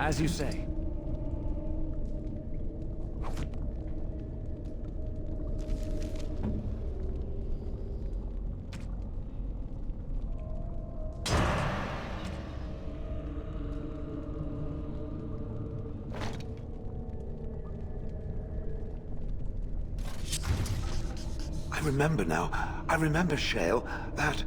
As you say. I remember now. I remember, Shale, that...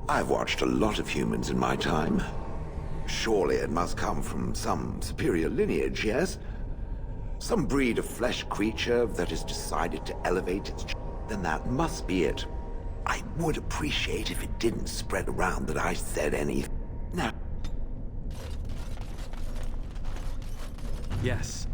I've watched a lot of humans in my time. Surely it must come from some superior lineage, yes? Some breed of flesh creature that has decided to elevate its... Then that must be it. I would appreciate if it didn't spread around that I said anything. Now... Yes.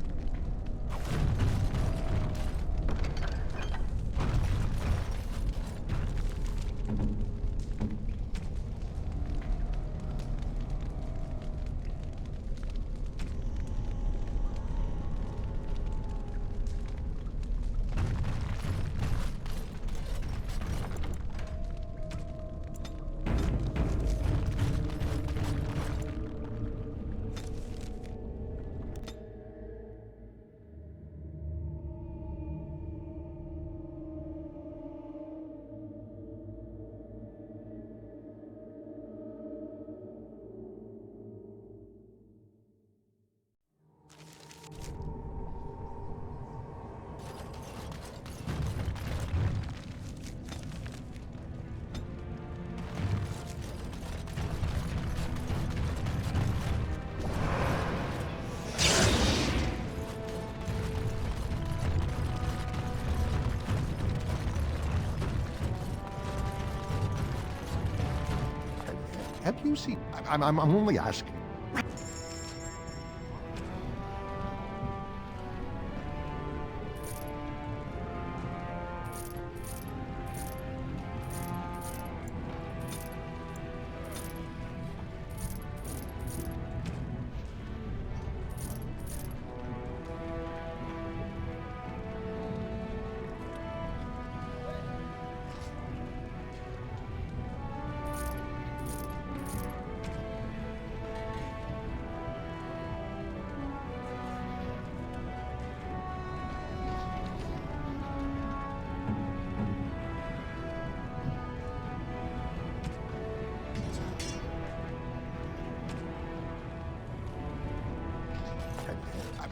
Have you seen... I'm only asking.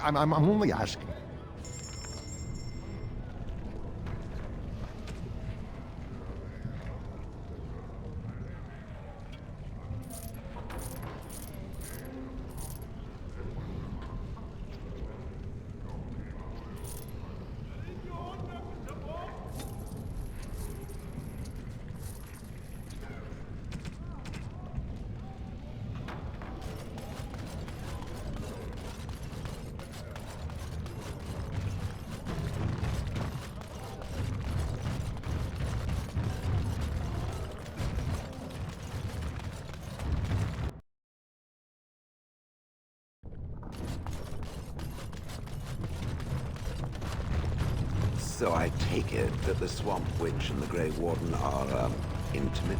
I'm only asking. So I take it that the Swamp Witch and the Grey Warden are, intimate?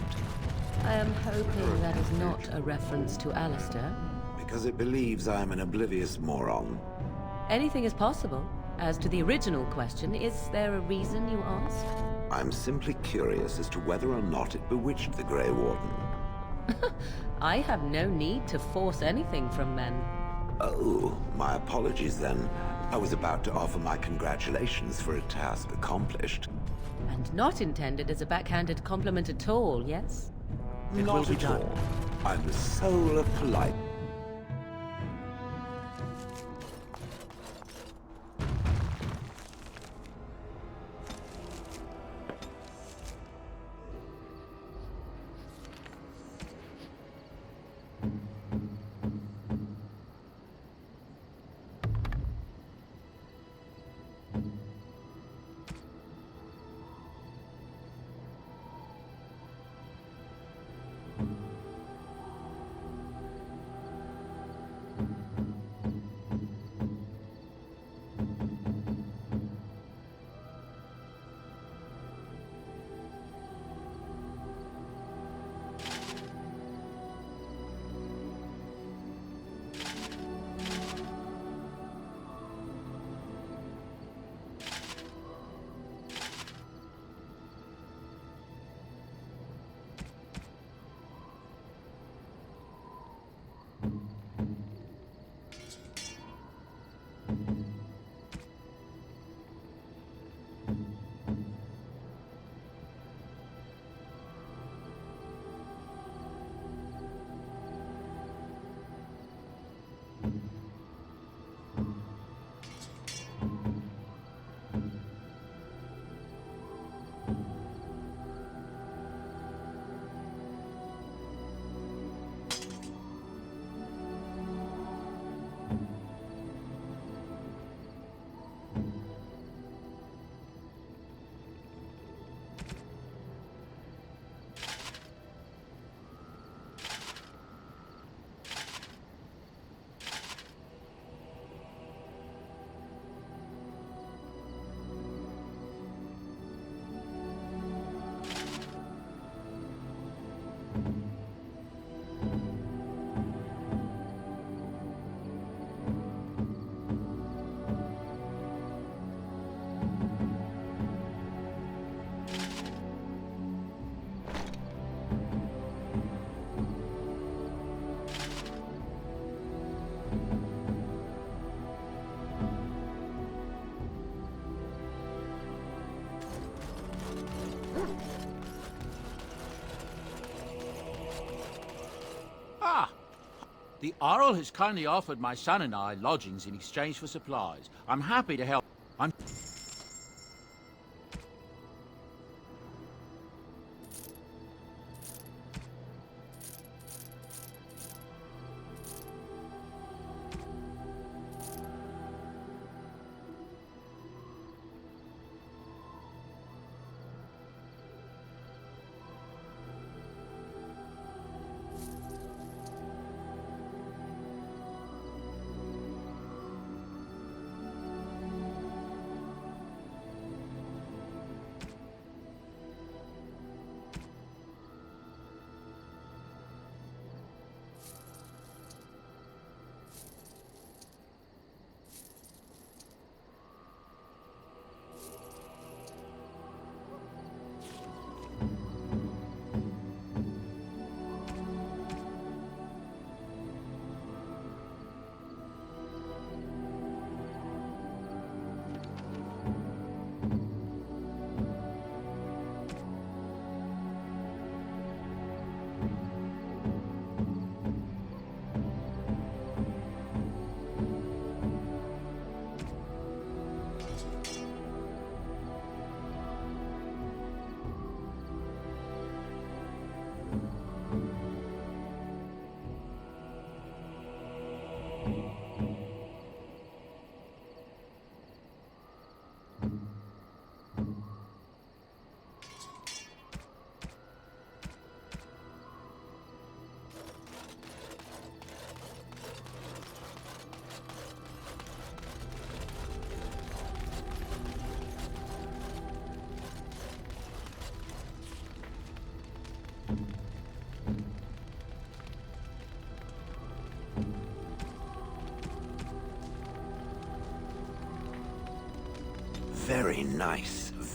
I am hoping that is not a reference to Alistair. Because it believes I'm an oblivious moron. Anything is possible. As to the original question, is there a reason you ask? I'm simply curious as to whether or not it bewitched the Grey Warden. I have no need to force anything from men. Oh, my apologies then. I was about to offer my congratulations for a task accomplished. And not intended as a backhanded compliment at all, yes? It will Not be at done. all. I'm the soul of polite. The Earl has kindly offered my son and I lodgings in exchange for supplies. I'm happy to help. I'm...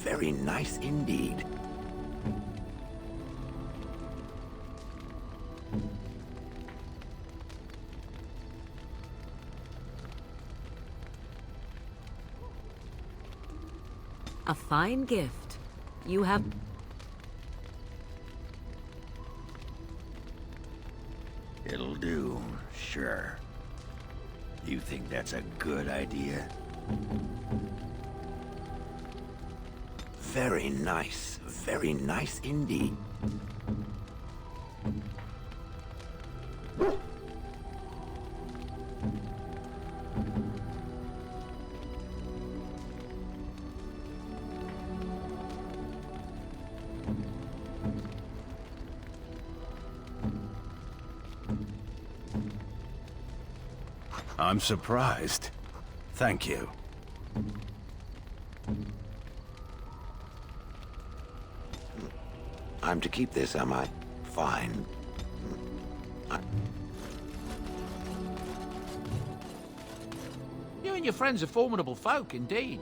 Very nice indeed. A fine gift. You have... It'll do, sure. You think that's a good idea? Very nice indeed. I'm surprised. Thank you. I'm to keep this, am I? Fine. You and your friends are formidable folk, indeed.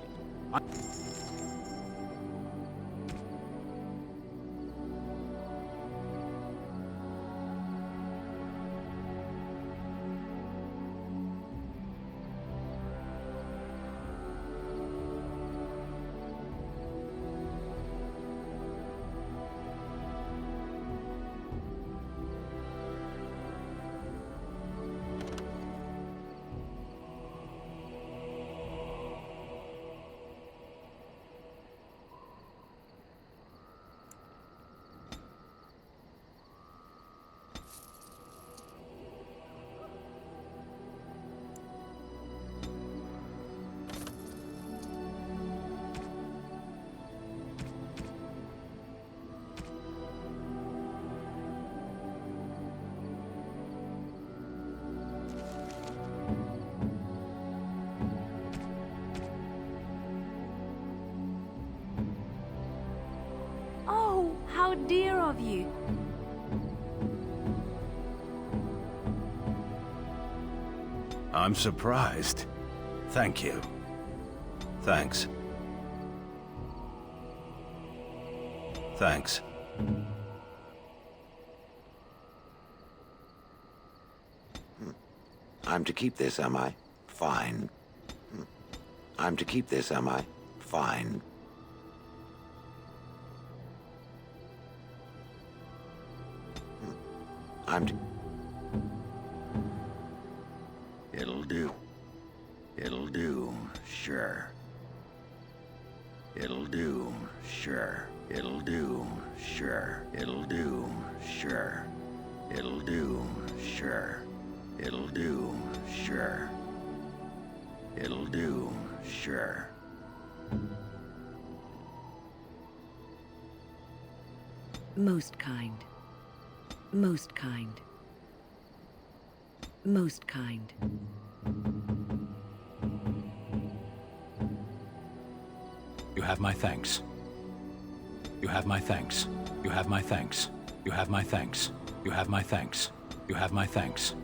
Oh, how dear of you. I'm surprised. Thank you. Thanks. Thanks. I'm to keep this, am I? Fine. I'm to keep this, am I? Fine. I'm to... do, sure. It'll do, sure. It'll do, sure. It'll do, sure. It'll do, sure. It'll do, sure. Most kind. Most kind. Most kind. You have my thanks. You have my thanks. You have my thanks. You have my thanks. You have my thanks. You have my thanks.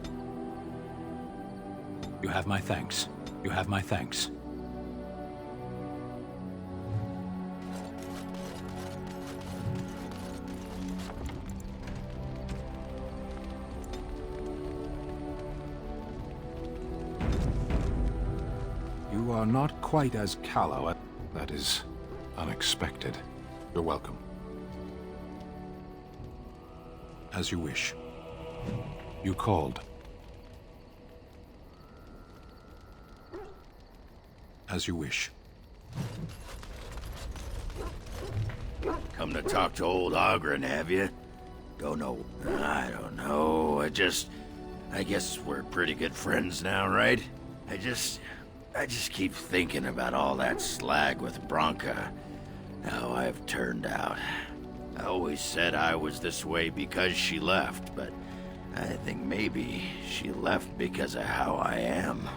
You have my thanks. You have my thanks. You are not quite as callow. That is unexpected. You're welcome. As you wish. You called. As you wish. Come to talk to old Ogren, have you? Don't know. I don't know. I guess we're pretty good friends now, right? I just keep thinking about all that slag with Bronca. How I've turned out. I always said I was this way because she left, but I think maybe she left because of how I am.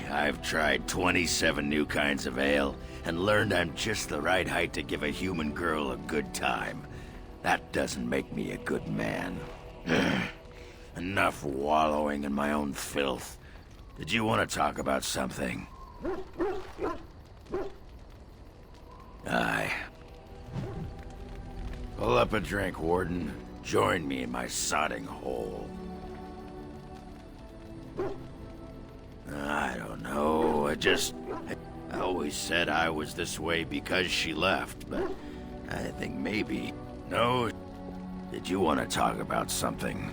I've tried 27 new kinds of ale, and learned I'm just the right height to give a human girl a good time. That doesn't make me a good man. Enough wallowing in my own filth. Did you want to talk about something? Aye. Pull up a drink, Warden. Join me in my sodding hole. I don't know, I always said I was this way because she left, but I think maybe... No? Did you want to talk about something?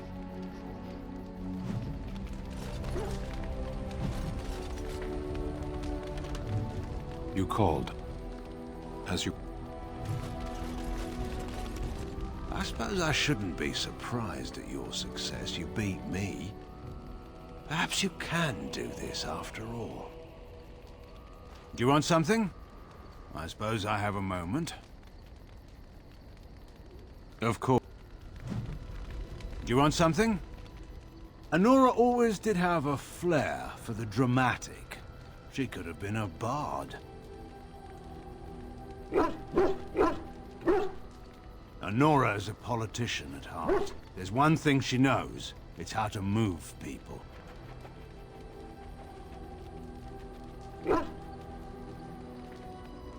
You called. As you... I suppose I shouldn't be surprised at your success. You beat me. Perhaps you can do this after all. Do you want something? I suppose I have a moment. Of course. Do you want something? Anora always did have a flair for the dramatic. She could have been a bard. Anora is a politician at heart. There's one thing she knows. It's how to move people.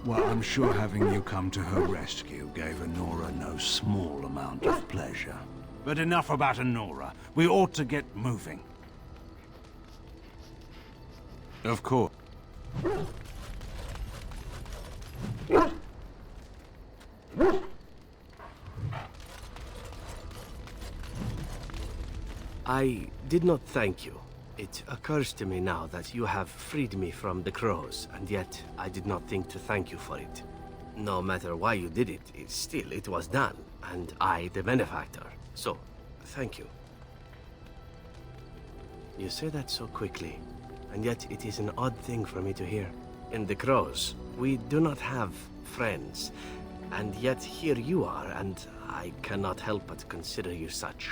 Well, I'm sure having you come to her rescue gave Anora no small amount of pleasure. But enough about Anora. We ought to get moving. Of course. I did not thank you. It occurs to me now that you have freed me from the crows, and yet I did not think to thank you for it. No matter why you did it, it was done, and I the benefactor. So, thank you. You say that so quickly, and yet it is an odd thing for me to hear. In the crows, we do not have friends, and yet here you are, and I cannot help but consider you such.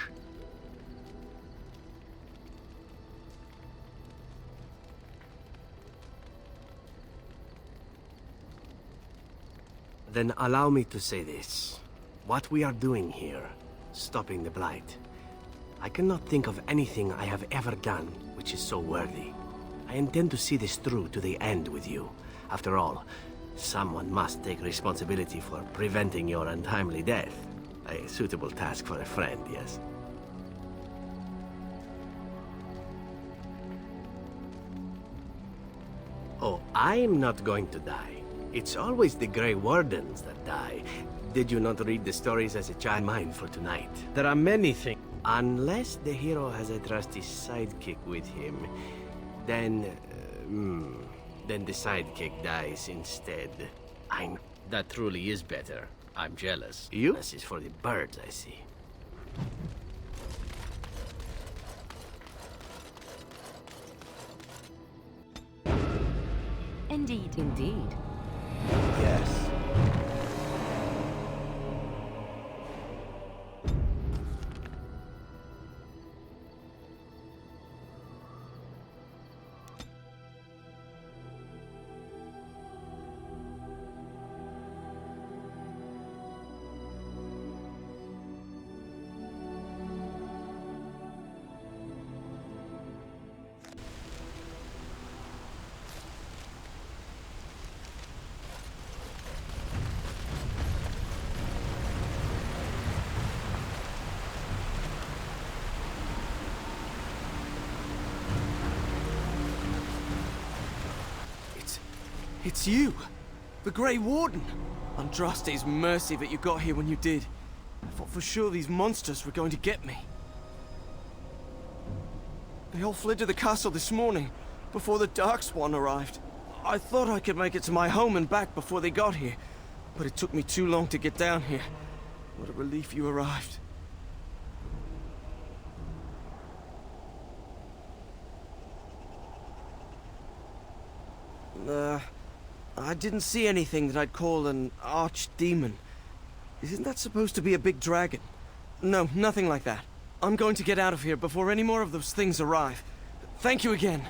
Then allow me to say this. What we are doing here, stopping the Blight, I cannot think of anything I have ever done which is so worthy. I intend to see this through to the end with you. After all, someone must take responsibility for preventing your untimely death. A suitable task for a friend, yes? Oh, I'm not going to die. It's always the Grey Wardens that die. Did you not read the stories as a child? Mine for tonight. There are many things. Unless the hero has a trusty sidekick with him, then the sidekick dies instead. That truly is better. I'm jealous. You? This is for the birds, I see. Indeed. Indeed. Yes. It's you! The Grey Warden! Andraste's mercy that you got here when you did. I thought for sure these monsters were going to get me. They all fled to the castle this morning, before the Darkspawn arrived. I thought I could make it to my home and back before they got here, but it took me too long to get down here. What a relief you arrived. I didn't see anything that I'd call an archdemon. Isn't that supposed to be a big dragon? No, nothing like that. I'm going to get out of here before any more of those things arrive. Thank you again.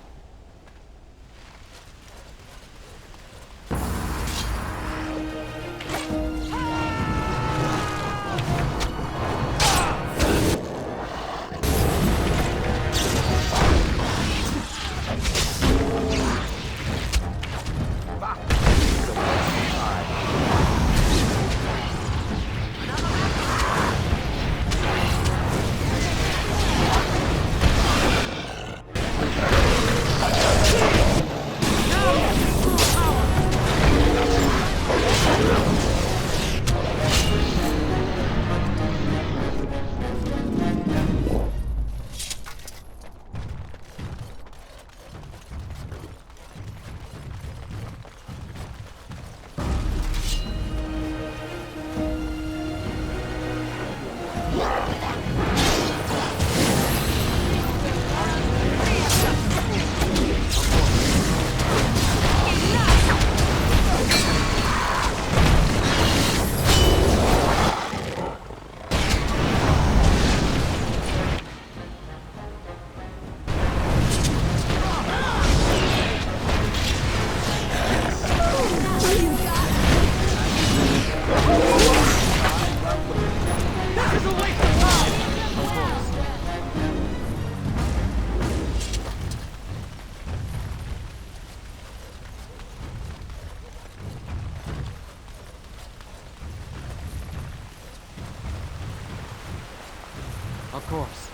Of course.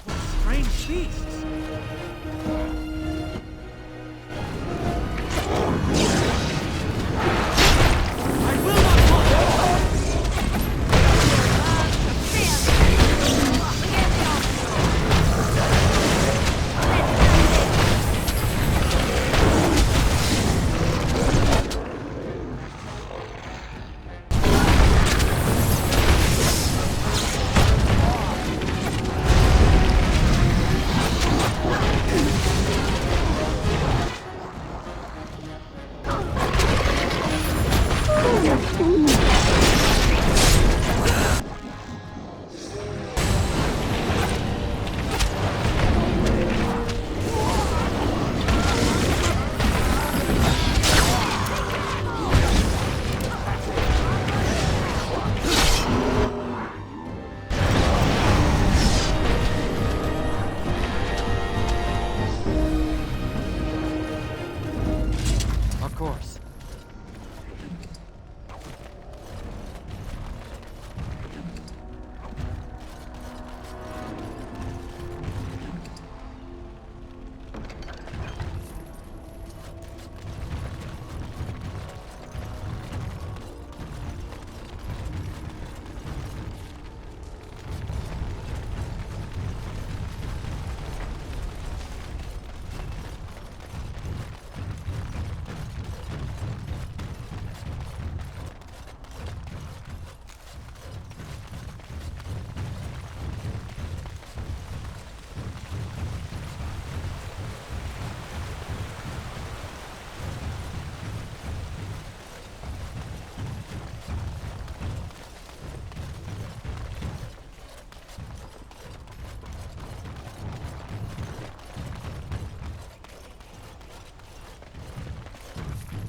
What strange beasts!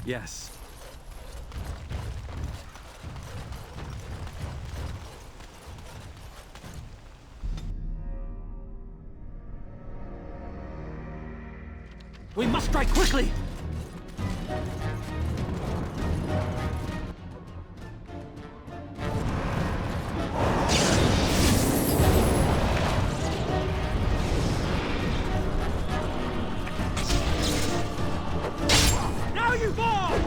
Yes. We must strike quickly! Now you fall!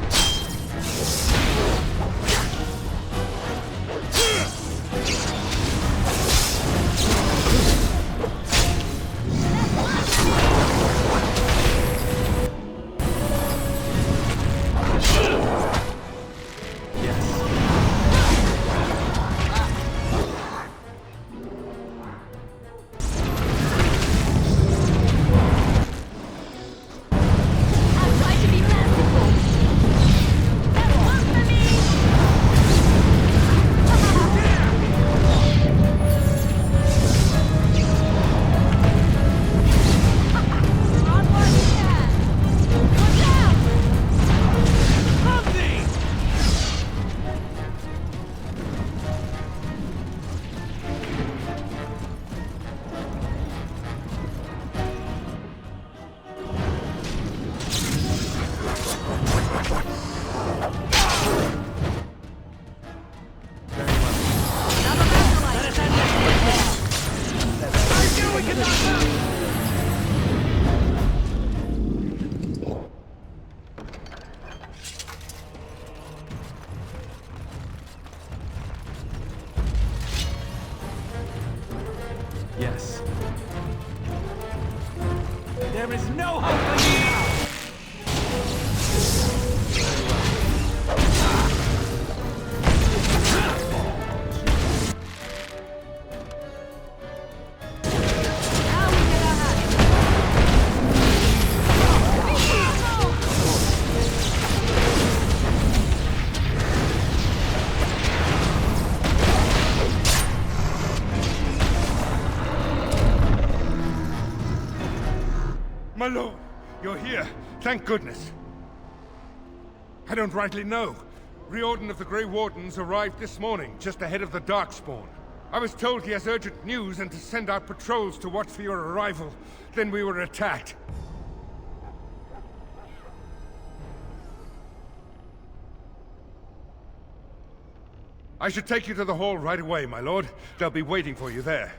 Yes. There is no hope for you now! My lord, you're here. Thank goodness. I don't rightly know. Riordan of the Grey Wardens arrived this morning, just ahead of the Darkspawn. I was told he has urgent news and to send out patrols to watch for your arrival. Then we were attacked. I should take you to the hall right away, my lord. They'll be waiting for you there.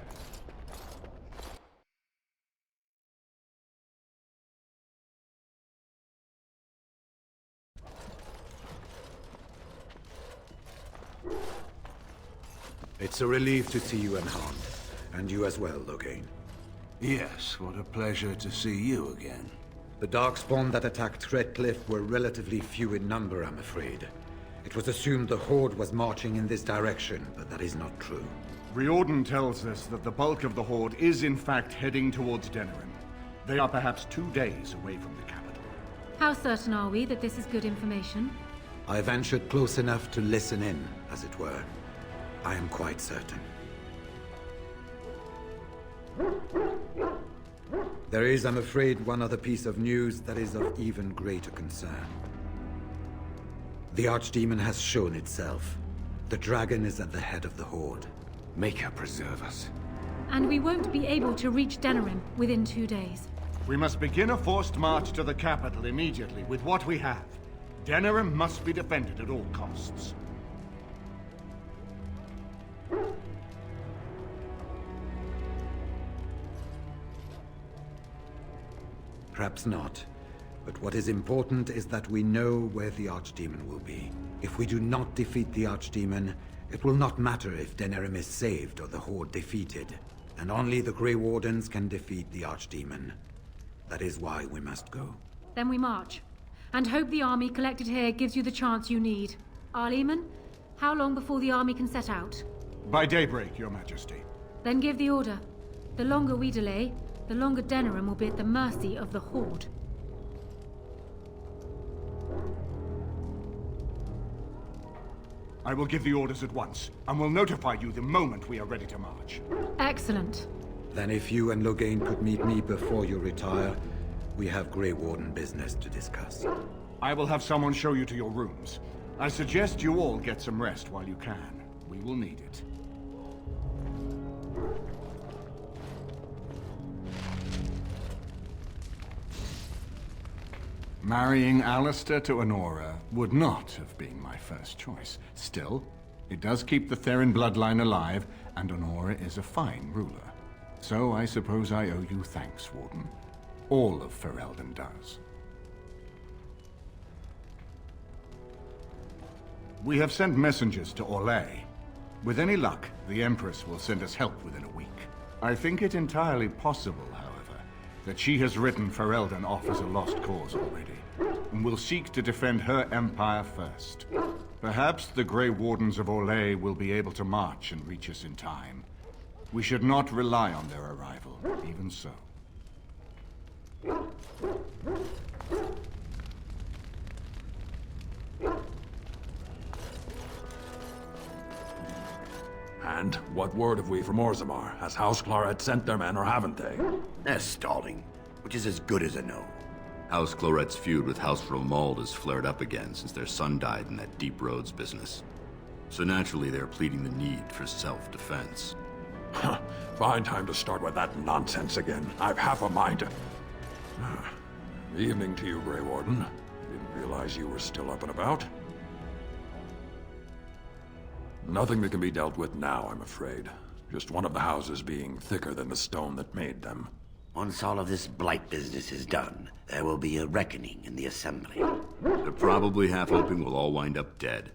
It's a relief to see you unharmed. And you as well, Loghain. Yes, what a pleasure to see you again. The Darkspawn that attacked Redcliffe were relatively few in number, I'm afraid. It was assumed the Horde was marching in this direction, but that is not true. Riordan tells us that the bulk of the Horde is in fact heading towards Denerim. They are perhaps 2 days away from the capital. How certain are we that this is good information? I ventured close enough to listen in, as it were. I am quite certain. There is, I'm afraid, one other piece of news that is of even greater concern. The Archdemon has shown itself. The dragon is at the head of the Horde. Make her preserve us. And we won't be able to reach Denerim within 2 days. We must begin a forced march to the capital immediately with what we have. Denerim must be defended at all costs. Perhaps not. But what is important is that we know where the Archdemon will be. If we do not defeat the Archdemon, it will not matter if Denerim is saved or the Horde defeated. And only the Grey Wardens can defeat the Archdemon. That is why we must go. Then we march. And hope the army collected here gives you the chance you need. Arleman, how long before the army can set out? By daybreak, Your Majesty. Then give the order. The longer we delay, the longer Denerim will be at the mercy of the Horde. I will give the orders at once, and will notify you the moment we are ready to march. Excellent. Then if you and Loghain could meet me before you retire, we have Grey Warden business to discuss. I will have someone show you to your rooms. I suggest you all get some rest while you can. We will need it. Marrying Alistair to Honora would not have been my first choice. Still, it does keep the Theron bloodline alive, and Honora is a fine ruler. So I suppose I owe you thanks, Warden. All of Ferelden does. We have sent messengers to Orlais. With any luck, the Empress will send us help within a week. I think it entirely possible, however, that she has written Ferelden off as a lost cause already, and will seek to defend her empire first. Perhaps the Grey Wardens of Orlais will be able to march and reach us in time. We should not rely on their arrival, even so. And what word have we from Orzammar? Has House Claret sent their men, or haven't they? They're stalling, which is as good as a no. House Claret's feud with House Romuald has flared up again since their son died in that Deep Roads business. So naturally they're pleading the need for self-defense. Fine time to start with that nonsense again. I've half a mind to... Evening to you, Grey Warden. Didn't realize you were still up and about. Nothing that can be dealt with now, I'm afraid. Just one of the houses being thicker than the stone that made them. Once all of this blight business is done, there will be a reckoning in the Assembly. They're probably half hoping we'll all wind up dead.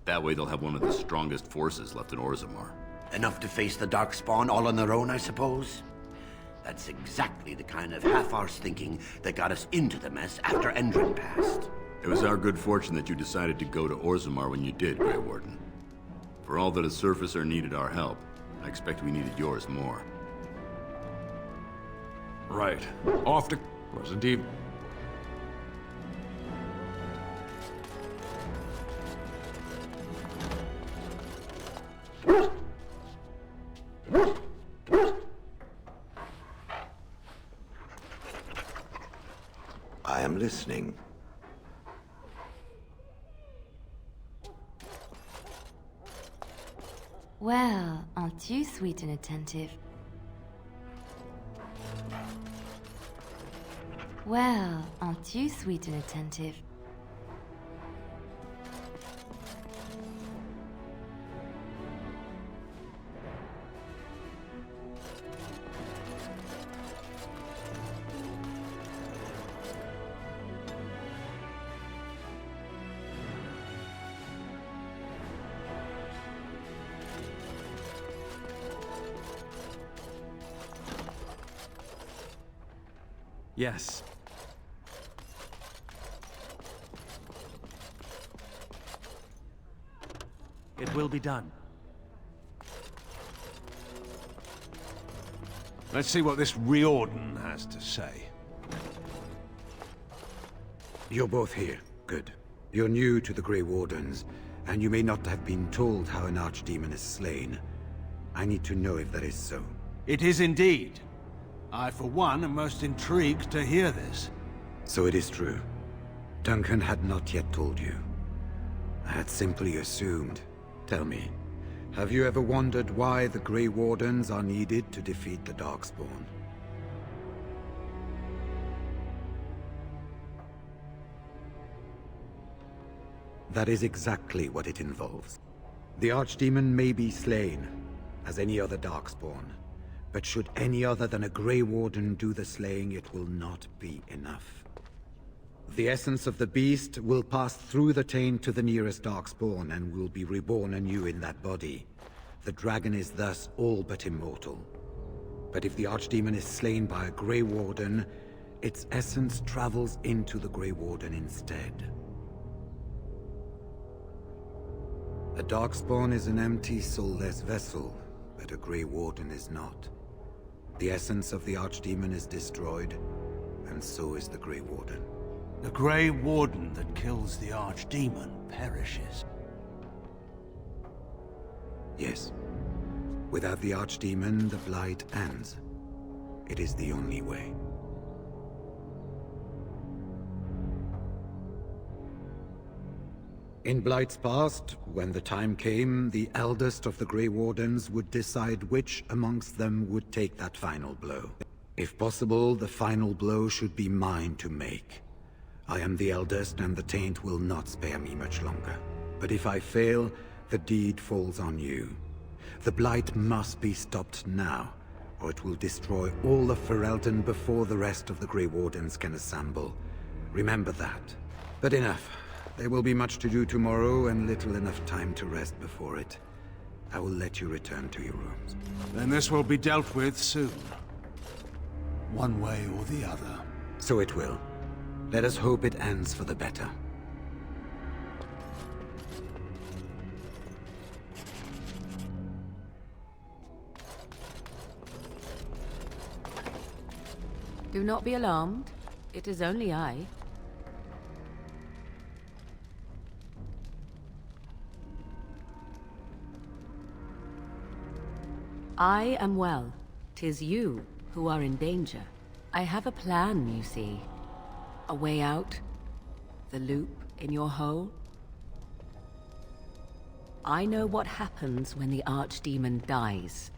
That way they'll have one of the strongest forces left in Orzammar. Enough to face the Darkspawn all on their own, I suppose? That's exactly the kind of half-arsed thinking that got us into the mess after Endrin passed. It was our good fortune that you decided to go to Orzammar when you did, Grey Warden. For all that a surfacer needed our help, I expect we needed yours more. Right. Off to... Wasn't even... I am listening. Well, aren't you sweet and attentive? Well, aren't you sweet and attentive? Yes. It will be done. Let's see what this Riordan has to say. You're both here. Good. You're new to the Grey Wardens, and you may not have been told how an archdemon is slain. I need to know if that is so. It is indeed. I, for one, am most intrigued to hear this. So it is true. Duncan had not yet told you. I had simply assumed. Tell me, have you ever wondered why the Grey Wardens are needed to defeat the Darkspawn? That is exactly what it involves. The Archdemon may be slain, as any other Darkspawn. But should any other than a Grey Warden do the slaying, it will not be enough. The essence of the beast will pass through the taint to the nearest Darkspawn and will be reborn anew in that body. The dragon is thus all but immortal. But if the Archdemon is slain by a Grey Warden, its essence travels into the Grey Warden instead. A Darkspawn is an empty, soulless vessel, but a Grey Warden is not. The essence of the Archdemon is destroyed, and so is the Grey Warden. The Grey Warden that kills the Archdemon perishes. Yes. Without the Archdemon, the Blight ends. It is the only way. In Blight's past, when the time came, the eldest of the Grey Wardens would decide which amongst them would take that final blow. If possible, the final blow should be mine to make. I am the eldest, and the taint will not spare me much longer. But if I fail, the deed falls on you. The Blight must be stopped now, or it will destroy all of Ferelden before the rest of the Grey Wardens can assemble. Remember that. But enough. There will be much to do tomorrow, and little enough time to rest before it. I will let you return to your rooms. Then this will be dealt with soon. One way or the other. So it will. Let us hope it ends for the better. Do not be alarmed. It is only I. I am well. 'Tis you who are in danger. I have a plan, you see. A way out. The loop in your hole. I know what happens when the Archdemon dies.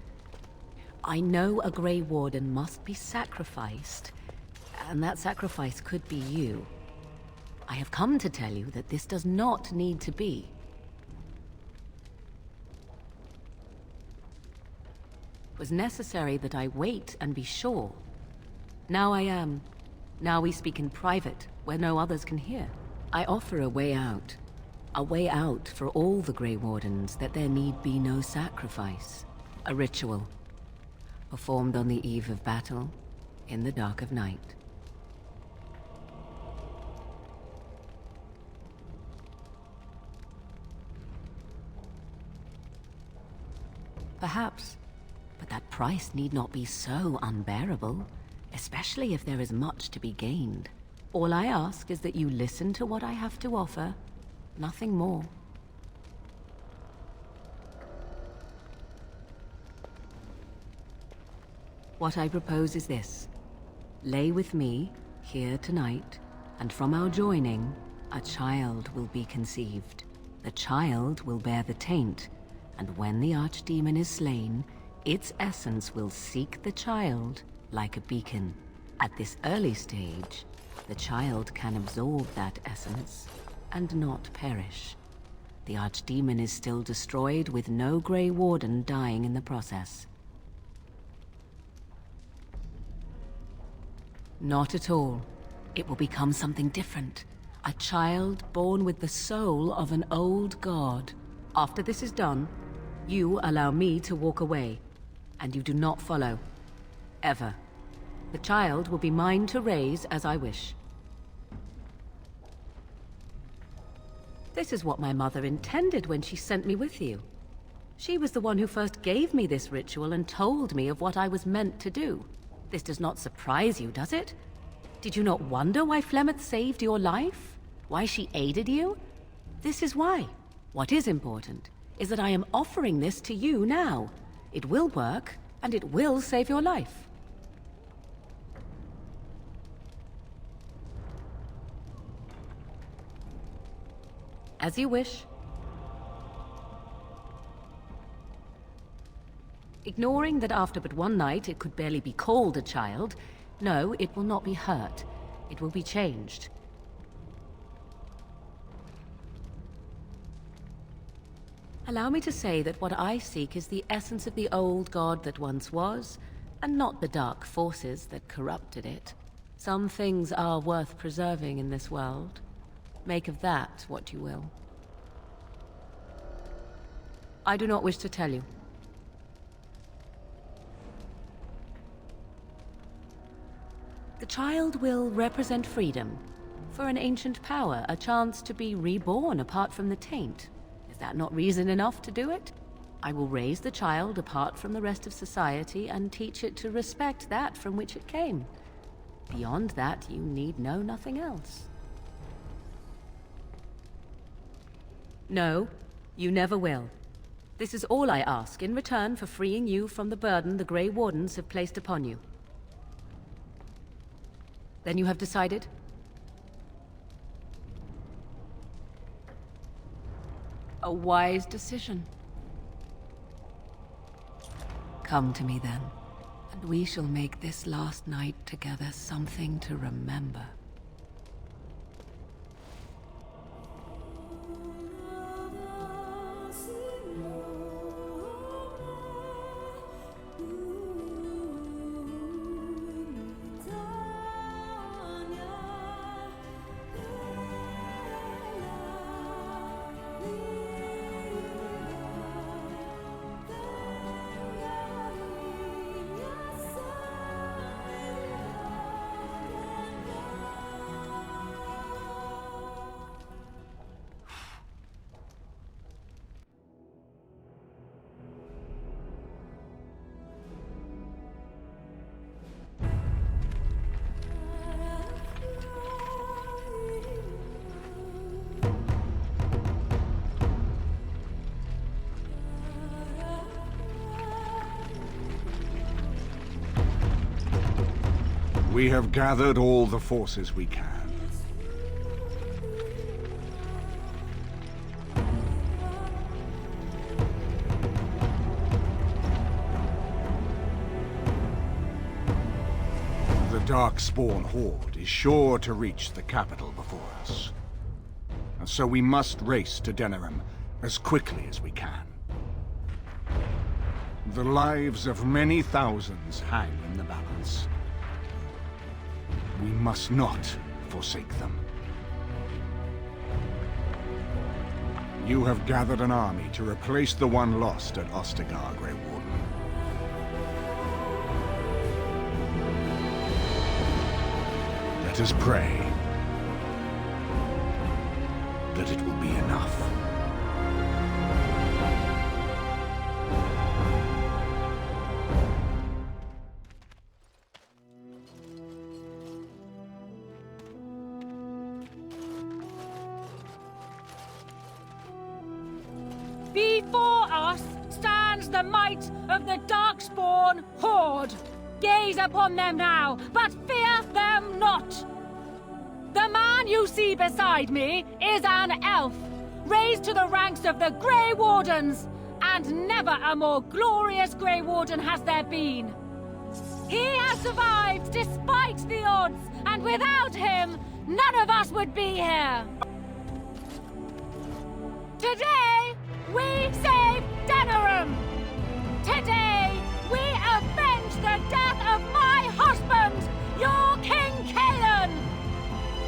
I know a Grey Warden must be sacrificed, and that sacrifice could be you. I have come to tell you that this does not need to be. It was necessary that I wait and be sure. Now I am. Now we speak in private, where no others can hear. I offer a way out. A way out for all the Grey Wardens, that there need be no sacrifice. A ritual. Performed on the eve of battle, in the dark of night. Perhaps, but that price need not be so unbearable, especially if there is much to be gained. All I ask is that you listen to what I have to offer, nothing more. What I propose is this. Lay with me, here tonight, and from our joining, a child will be conceived. The child will bear the taint, and when the Archdemon is slain, its essence will seek the child like a beacon. At this early stage, the child can absorb that essence and not perish. The Archdemon is still destroyed with no Grey Warden dying in the process. Not at all. It will become something different. A child born with the soul of an old god. After this is done, you allow me to walk away, and you do not follow. Ever. The child will be mine to raise as I wish. This is what my mother intended when she sent me with you. She was the one who first gave me this ritual and told me of what I was meant to do. This does not surprise you, does it? Did you not wonder why Flemeth saved your life? Why she aided you? This is why. What is important is that I am offering this to you now. It will work, and it will save your life. As you wish. Ignoring that after but one night it could barely be called a child, no, it will not be hurt. It will be changed. Allow me to say that what I seek is the essence of the old god that once was, and not the dark forces that corrupted it. Some things are worth preserving in this world. Make of that what you will. I do not wish to tell you. The child will represent freedom. For an ancient power, a chance to be reborn apart from the taint. Is that not reason enough to do it? I will raise the child apart from the rest of society and teach it to respect that from which it came. Beyond that, you need know nothing else. No, you never will. This is all I ask in return for freeing you from the burden the Grey Wardens have placed upon you. Then you have decided? A wise decision. Come to me then, and we shall make this last night together something to remember. We have gathered all the forces we can. The Darkspawn Horde is sure to reach the capital before us. And so we must race to Denerim as quickly as we can. The lives of many thousands hang in the balance. We must not forsake them. You have gathered an army to replace the one lost at Ostagar, Grey Warden. Let us pray that it will be enough. Before us stands the might of the Darkspawn Horde. Gaze upon them now, but fear them not. The man you see beside me is an elf, raised to the ranks of the Grey Wardens, and never a more glorious Grey Warden has there been. He has survived despite the odds, and without him, none of us would be here. Today, we save Denerim! Today, we avenge the death of my husband, your King Kaelan!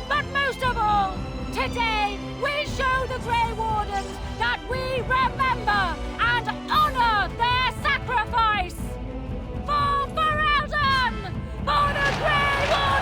But most of all, today, we show the Grey Wardens that we remember and honor their sacrifice! For Ferelden! For the Grey Wardens!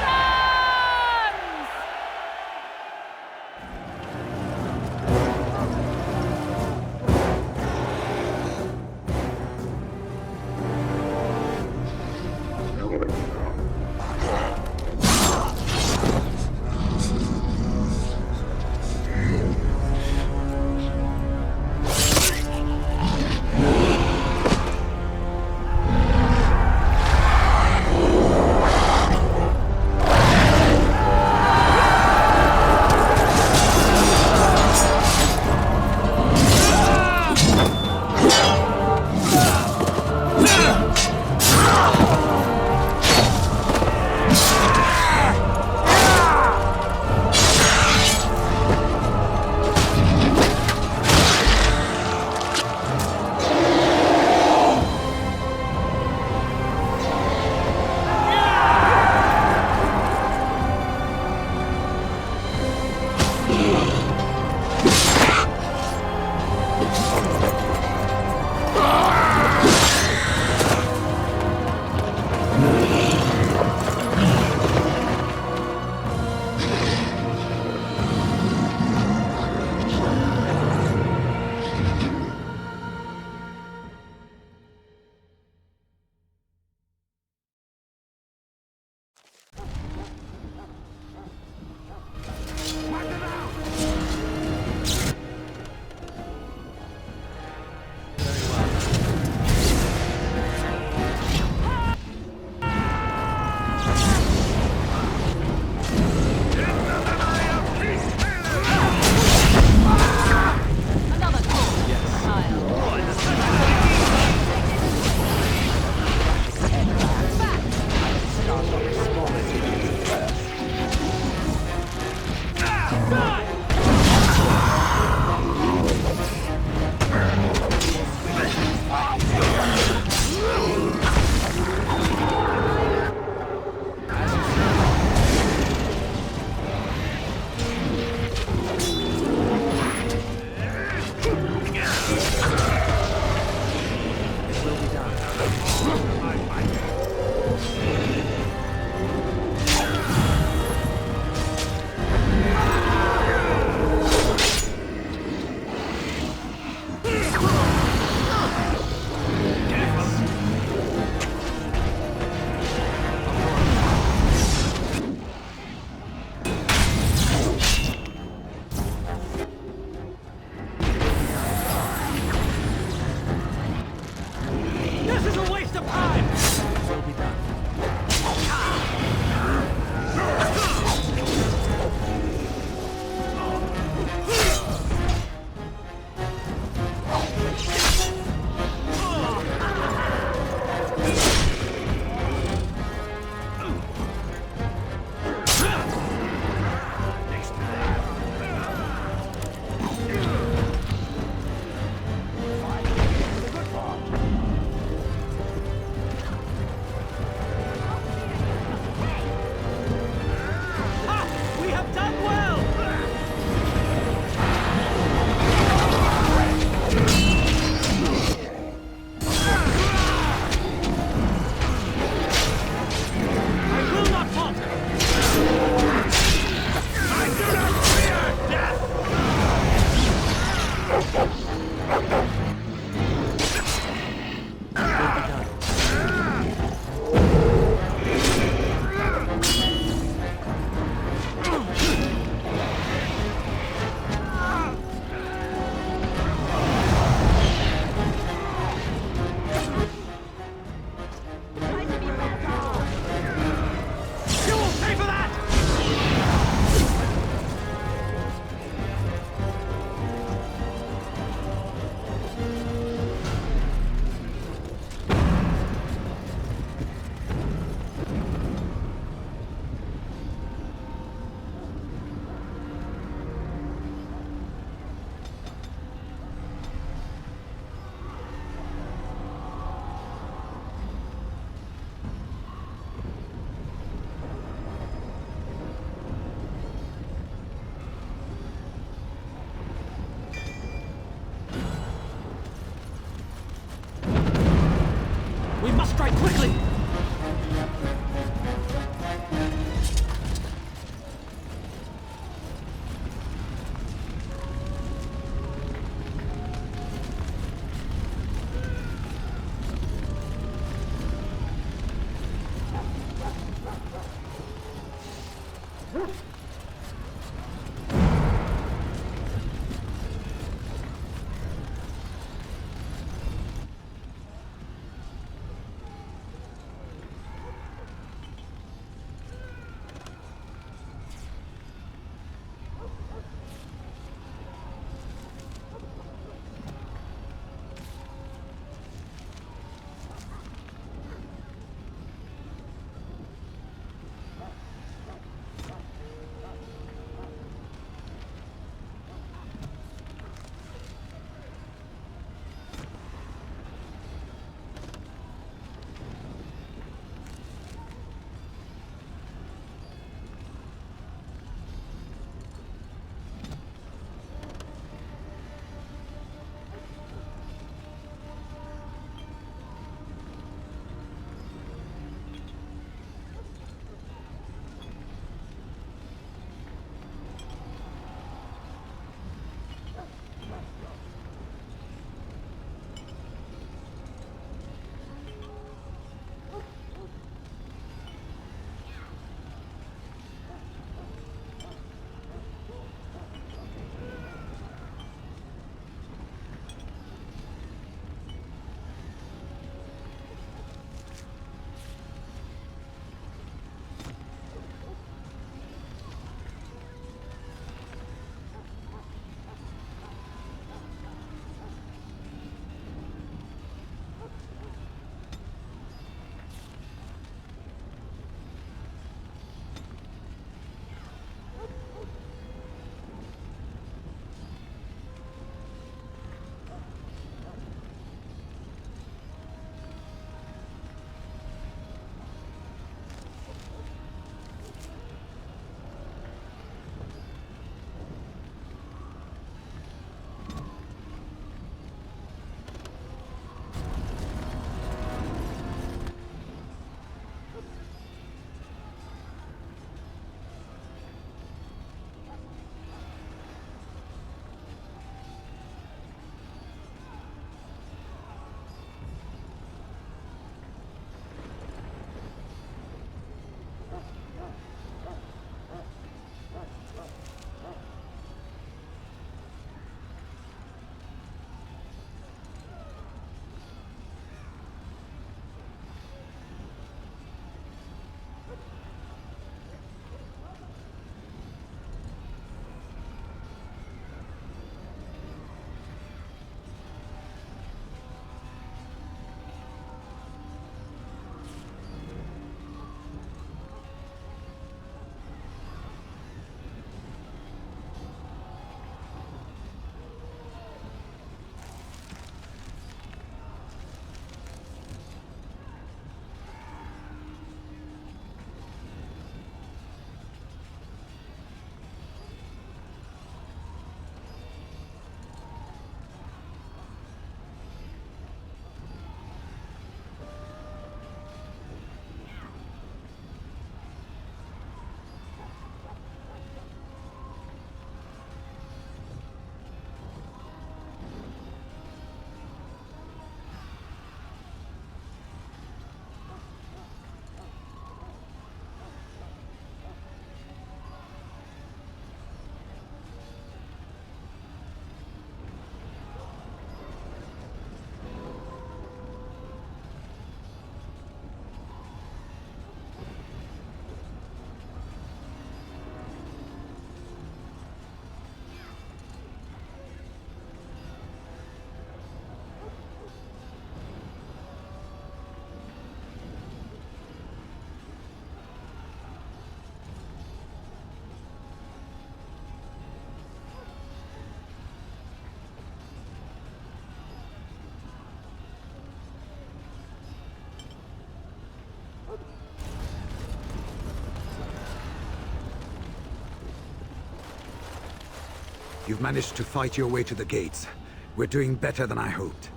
You've managed to fight your way to the gates. We're doing better than I hoped.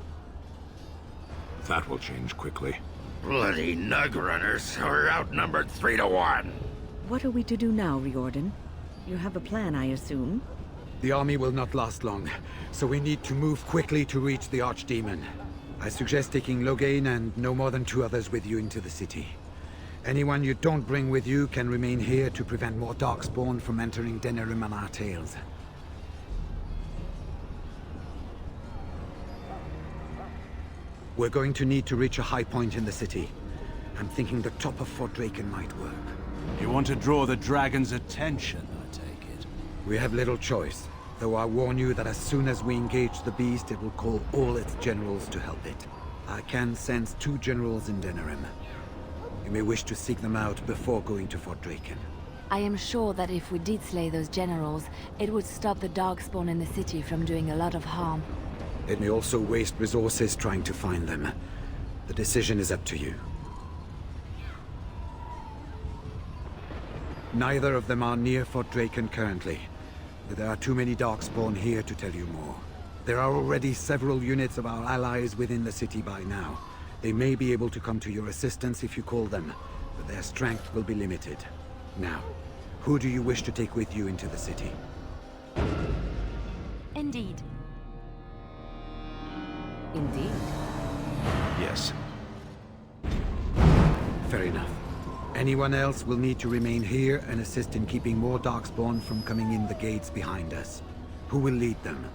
That will change quickly. Bloody nug runners are outnumbered 3 to 1. What are we to do now, Riordan? You have a plan, I assume? The army will not last long, so we need to move quickly to reach the Archdemon. I suggest taking Loghain and no more than 2 others with you into the city. Anyone you don't bring with you can remain here to prevent more Darkspawn from entering Denerim on our tails. We're going to need to reach a high point in the city. I'm thinking the top of Fort Draken might work. You want to draw the dragon's attention, I take it? We have little choice, though I warn you that as soon as we engage the beast, it will call all its generals to help it. I can sense 2 generals in Denerim. You may wish to seek them out before going to Fort Draken. I am sure that if we did slay those generals, it would stop the Darkspawn in the city from doing a lot of harm. It may also waste resources trying to find them. The decision is up to you. Neither of them are near Fort Draken currently, but there are too many Darkspawn here to tell you more. There are already several units of our allies within the city by now. They may be able to come to your assistance if you call them, but their strength will be limited. Now, who do you wish to take with you into the city? Indeed. Indeed. Yes. Fair enough. Anyone else will need to remain here and assist in keeping more Darkspawn from coming in the gates behind us. Who will lead them?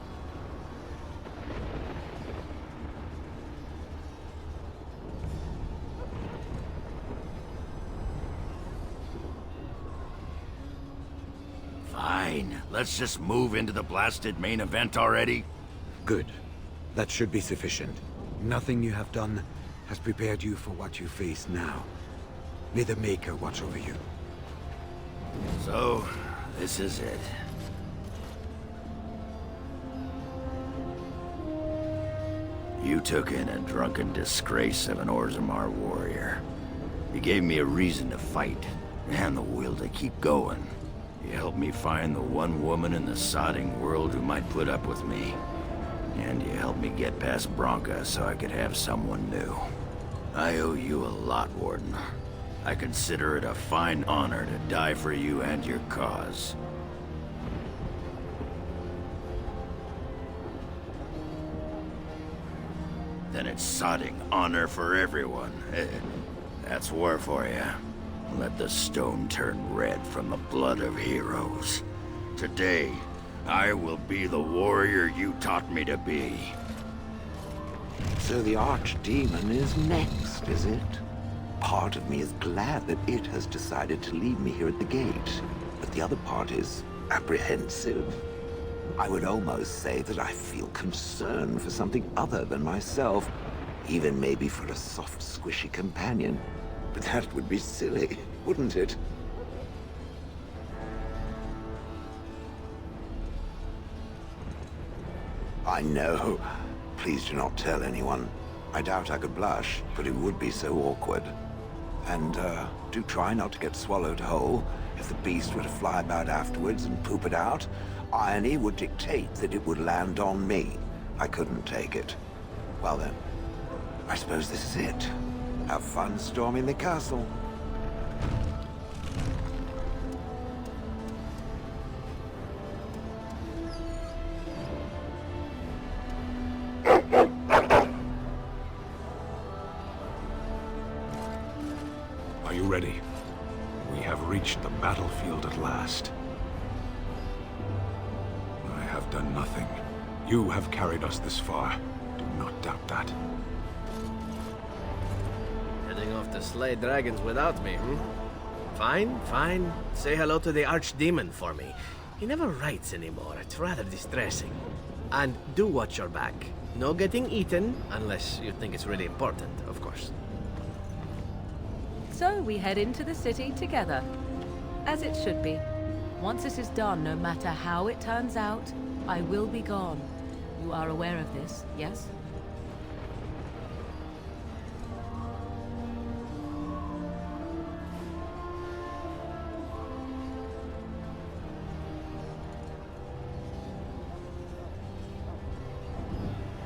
Fine. Let's just move into the blasted main event already. Good. That should be sufficient. Nothing you have done has prepared you for what you face now. May the Maker watch over you. So, this is it. You took in a drunken disgrace of an Orzammar warrior. You gave me a reason to fight, and the will to keep going. You helped me find the one woman in the sodding world who might put up with me. And you helped me get past Bronca so I could have someone new. I owe you a lot, Warden. I consider it a fine honor to die for you and your cause. Then it's sodding honor for everyone. That's war for you. Let the stone turn red from the blood of heroes. Today, I will be the warrior you taught me to be. So the Archdemon is next, is it? Part of me is glad that it has decided to leave me here at the gate, but the other part is apprehensive. I would almost say that I feel concern for something other than myself, even maybe for a soft, squishy companion. But that would be silly, wouldn't it? I know. Please do not tell anyone. I doubt I could blush, but it would be so awkward. And, do try not to get swallowed whole. If the beast were to fly about afterwards and poop it out, irony would dictate that it would land on me. I couldn't take it. Well then, I suppose this is it. Have fun storming the castle. Are you ready? We have reached the battlefield at last. I have done nothing. You have carried us this far. Do not doubt that. Heading off to slay dragons without me, Fine, fine. Say hello to the Archdemon for me. He never writes anymore. It's rather distressing. And do watch your back. No getting eaten, unless you think it's really important, of course. So we head into the city together. As it should be. Once this is done, no matter how it turns out, I will be gone. You are aware of this, yes?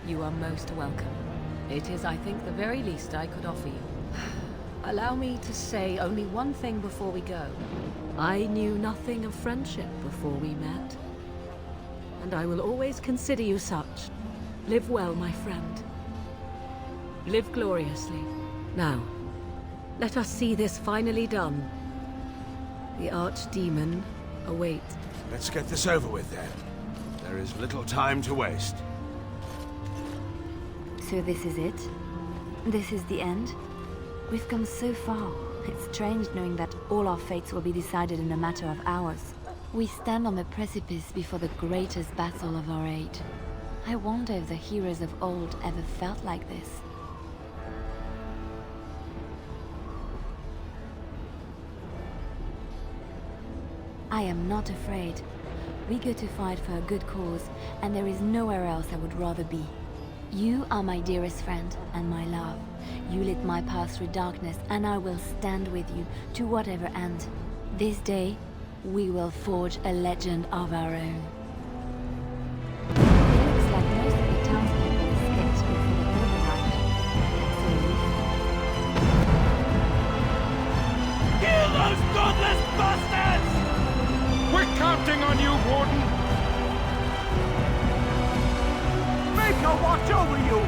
You are most welcome. It is, I think, the very least I could offer you. Allow me to say only one thing before we go. I knew nothing of friendship before we met. And I will always consider you such. Live well, my friend. Live gloriously. Now, Let us see this finally done. The Archdemon awaits. Let's get this over with then. There is little time to waste. So this is it? This is the end? We've come so far. It's strange knowing that all our fates will be decided in a matter of hours. We stand on the precipice before the greatest battle of our age. I wonder if the heroes of old ever felt like this. I am not afraid. We go to fight for a good cause, and there is nowhere else I would rather be. You are my dearest friend and my love. You lit my path through darkness, and I will stand with you to whatever end. This day, we will forge a legend of our own. It looks like most of the townspeople escaped before the boat arrived. Kill those godless bastards! We're counting on you, Warden! Make her watch over you!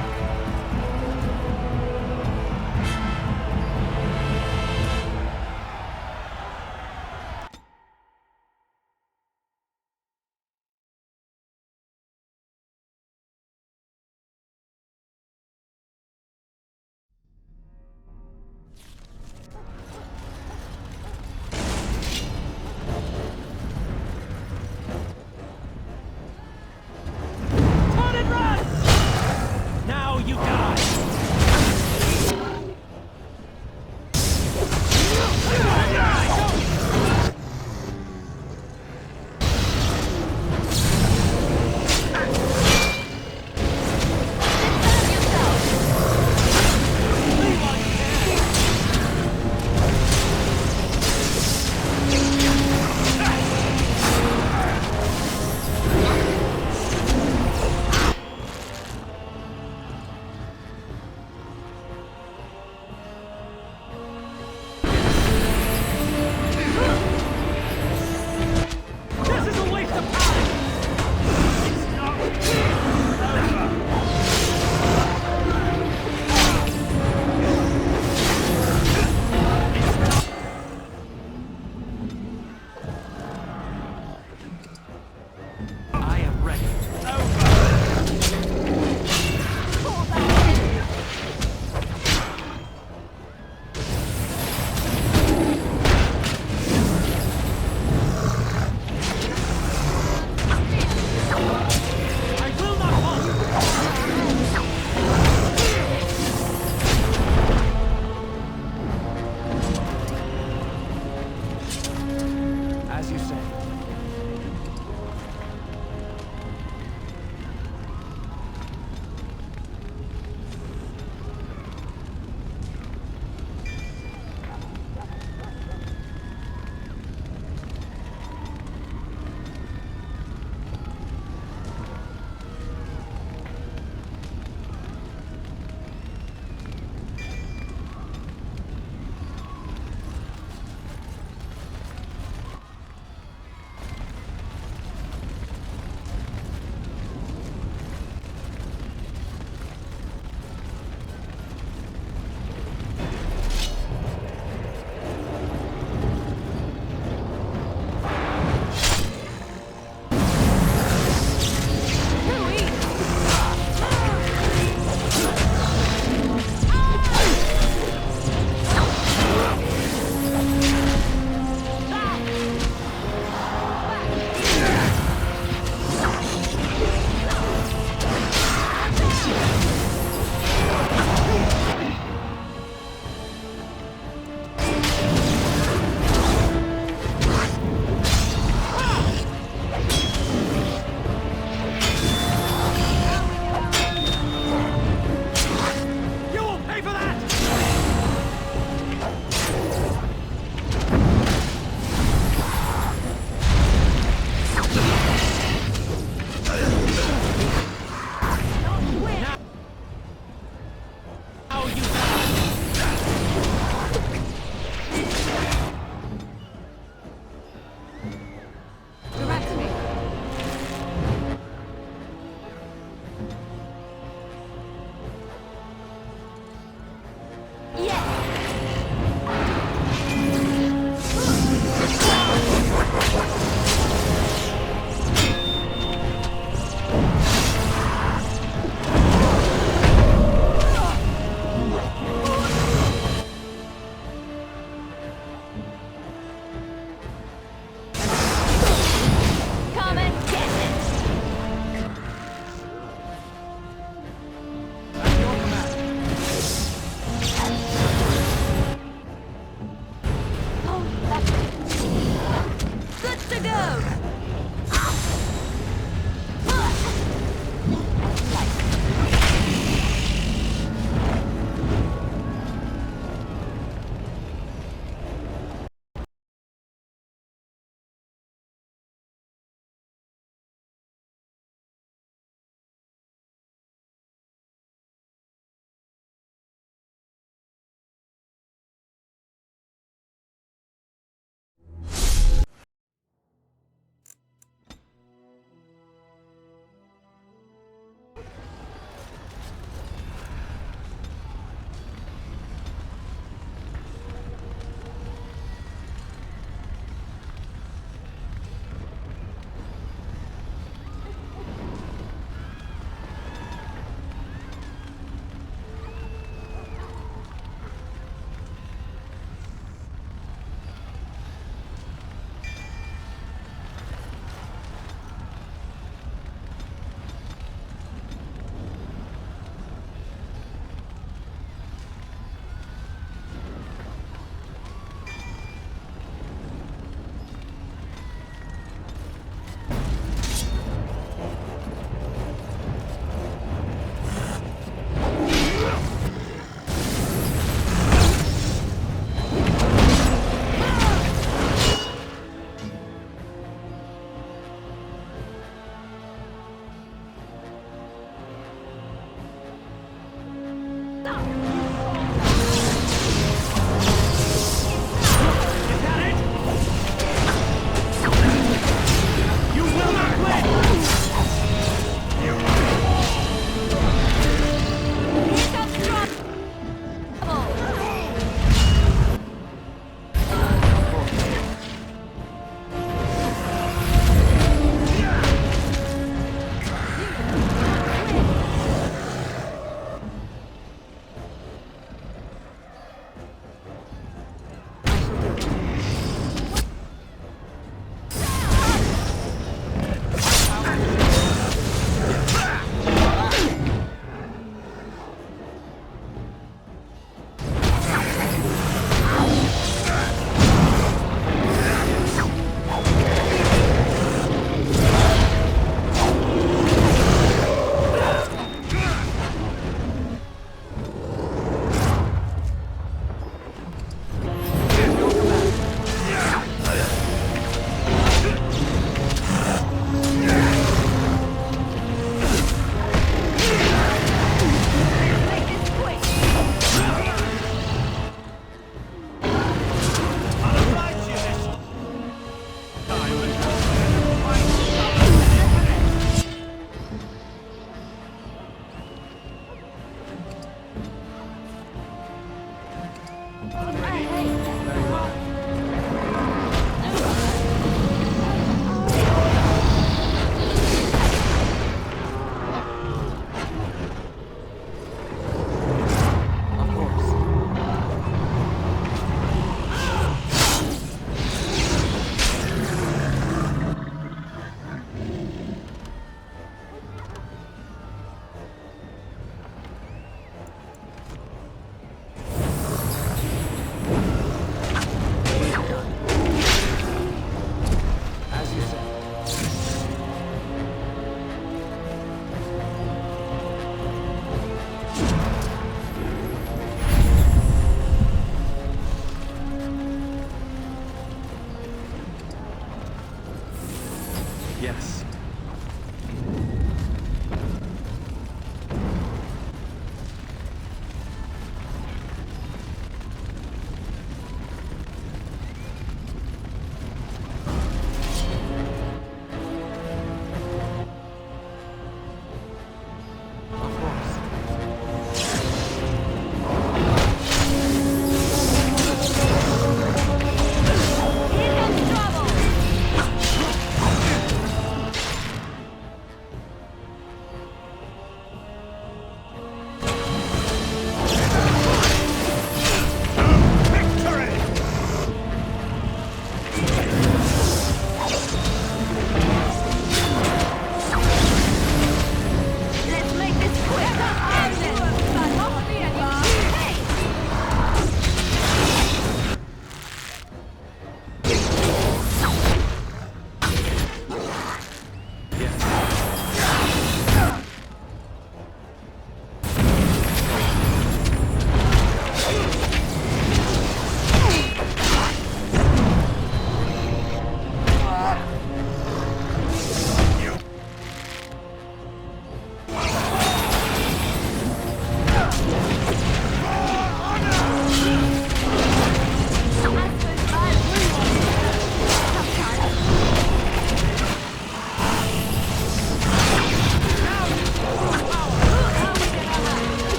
Turn and run! Now you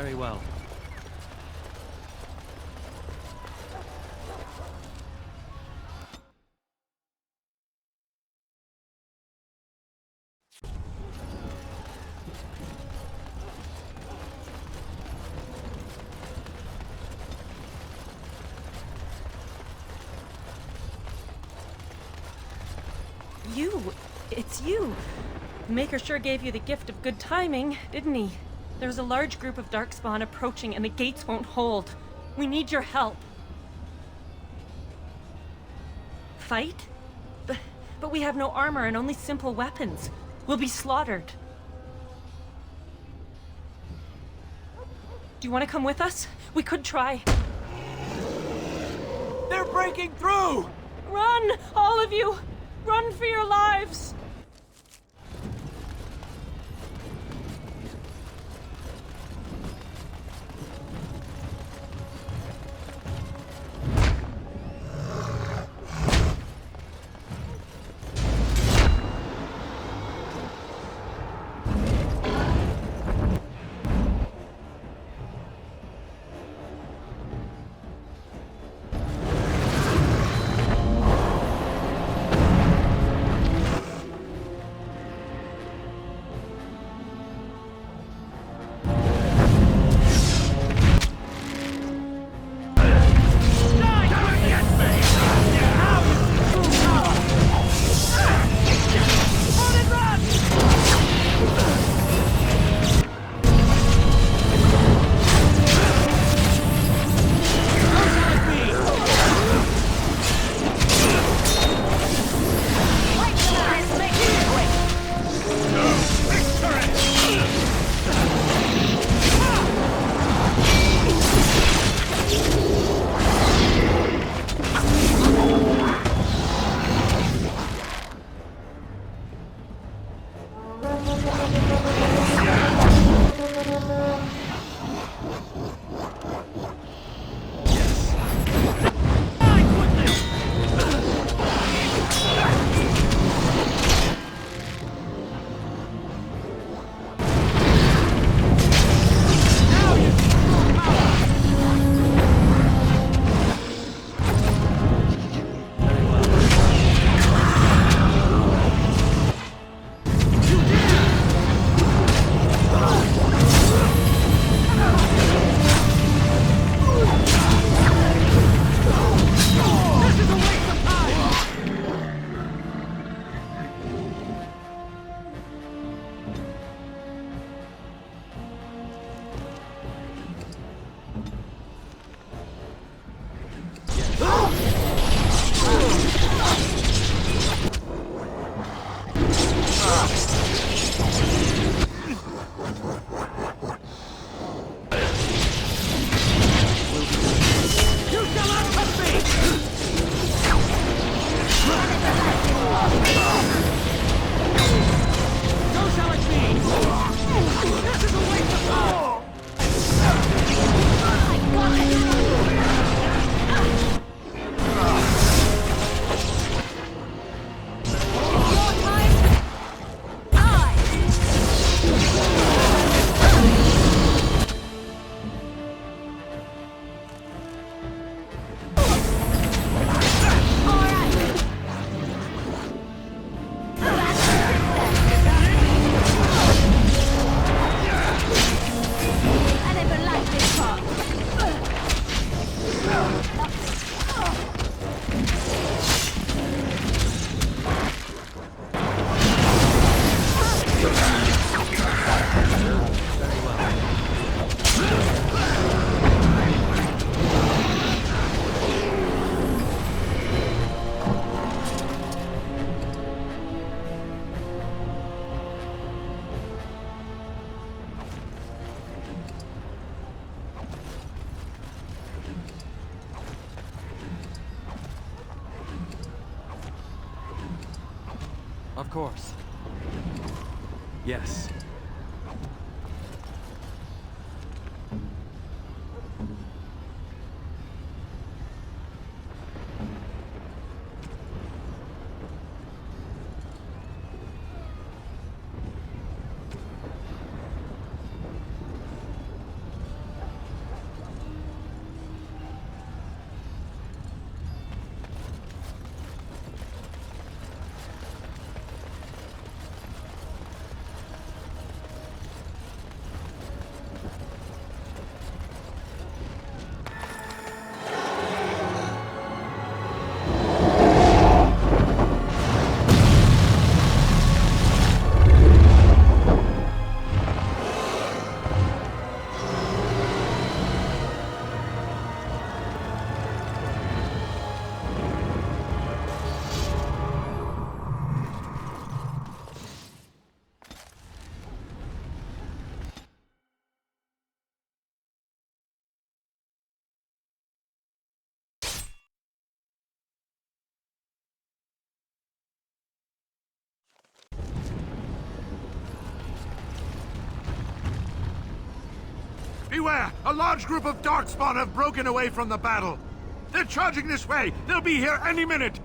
Very well. It's you! The Maker sure gave you the gift of good timing, didn't he? There's a large group of Darkspawn approaching and the gates won't hold. We need your help. Fight? But we have no armor and only simple weapons. We'll be slaughtered. Do you want to come with us? We could try. They're breaking through! Run! All of you! Run for your lives! Of course. Yes. Beware! A large group of Darkspawn have broken away from the battle. They're charging this way. They'll be here any minute.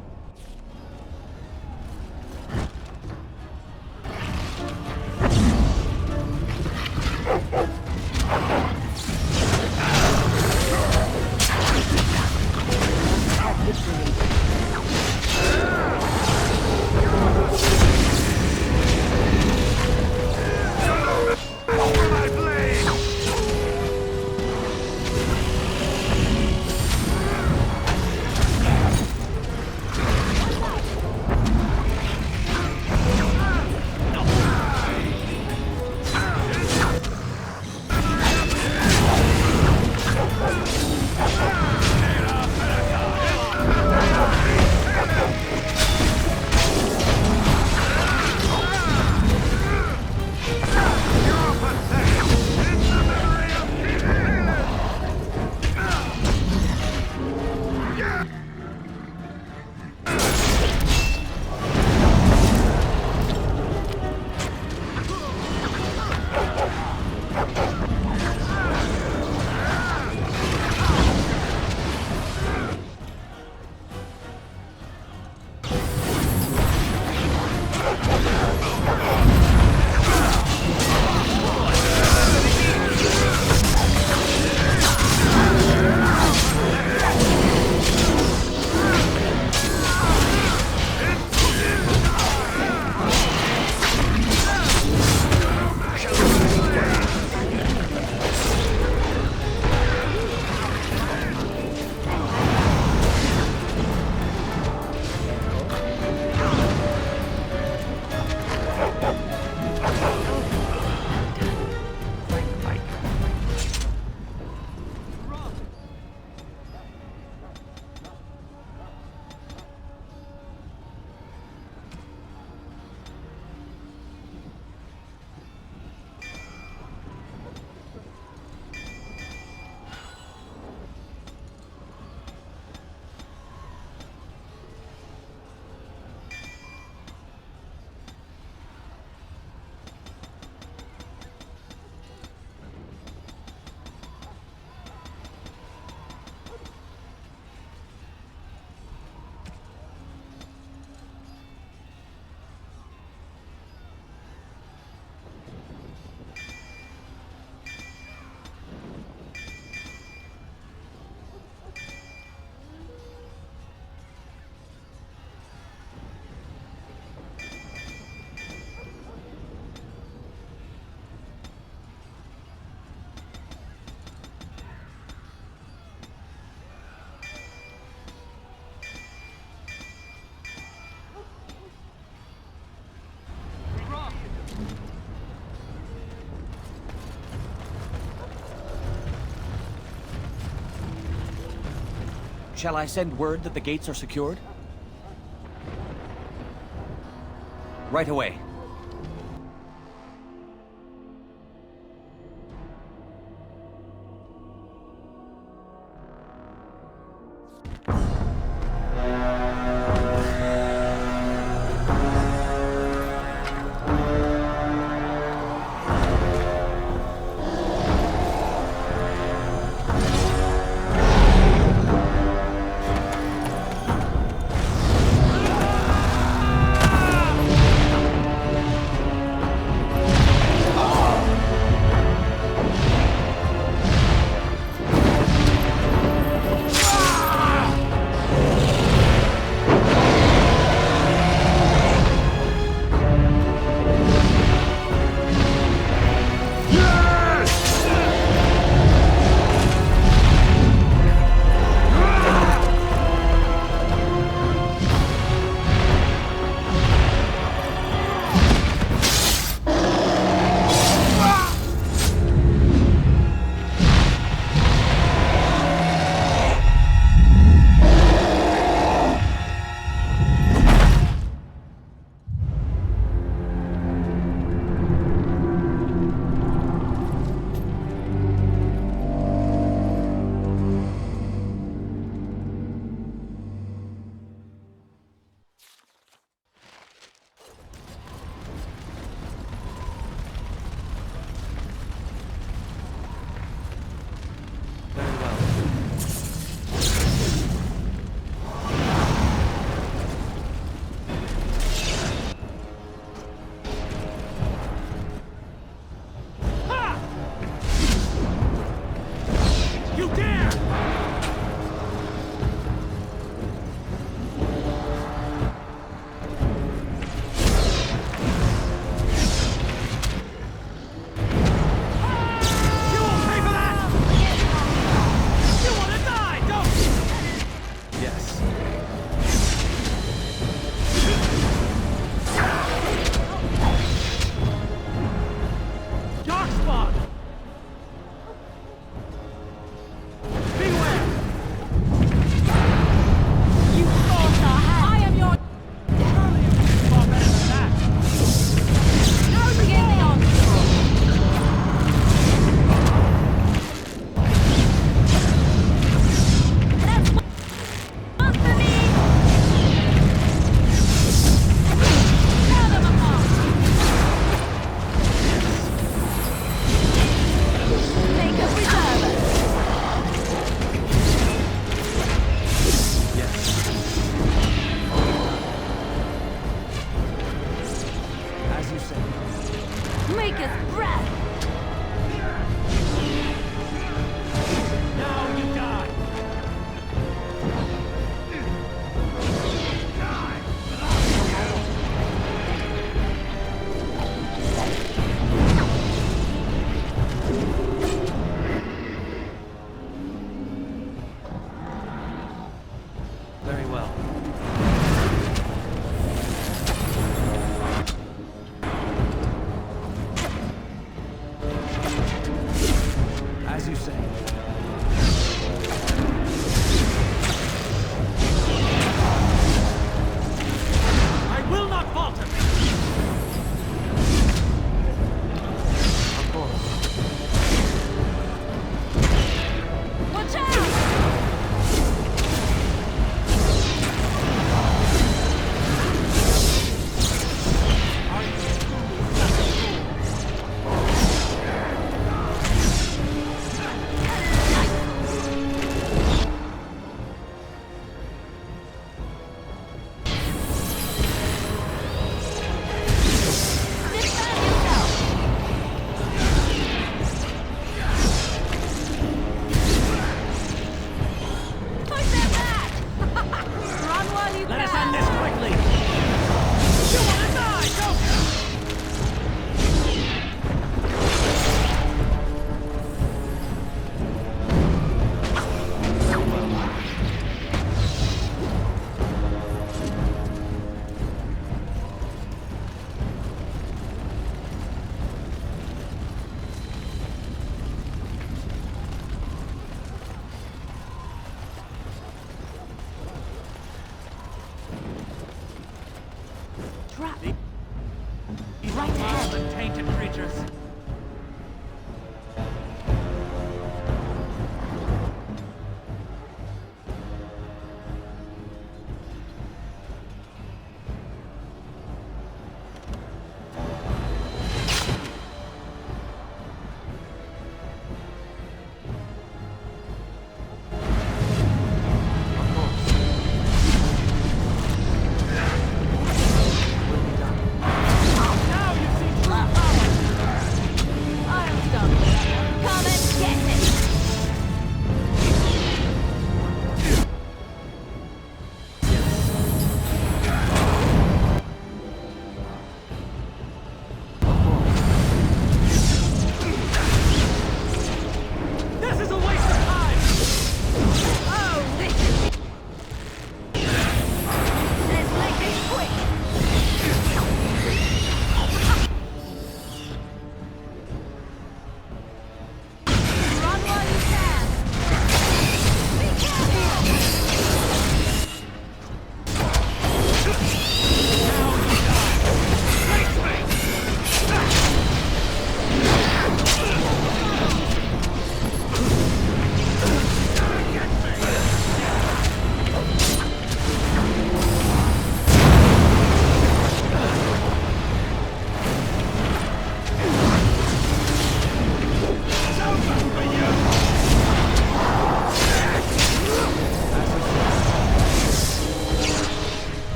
Shall I send word that the gates are secured? Right away. Beware!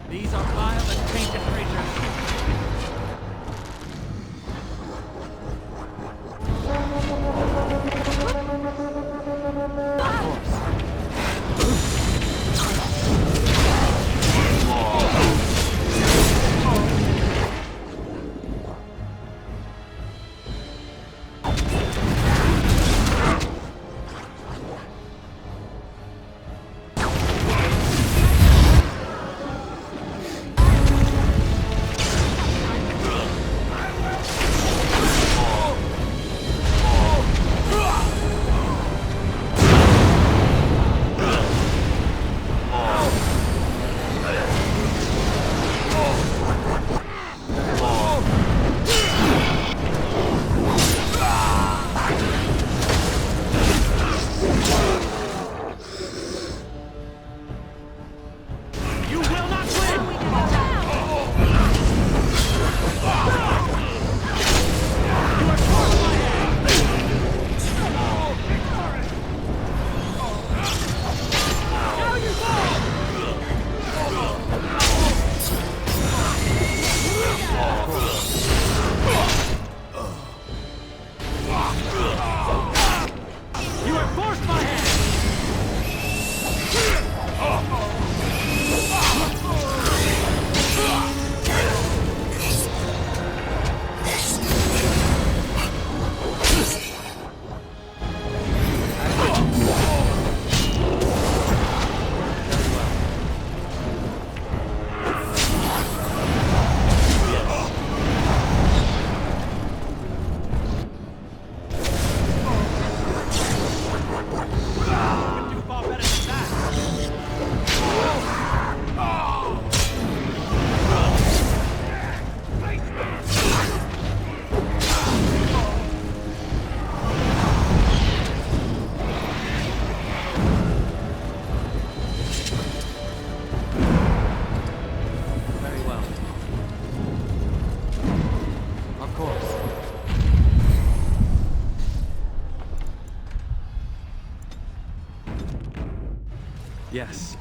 These are vile and tainted creatures. Yes.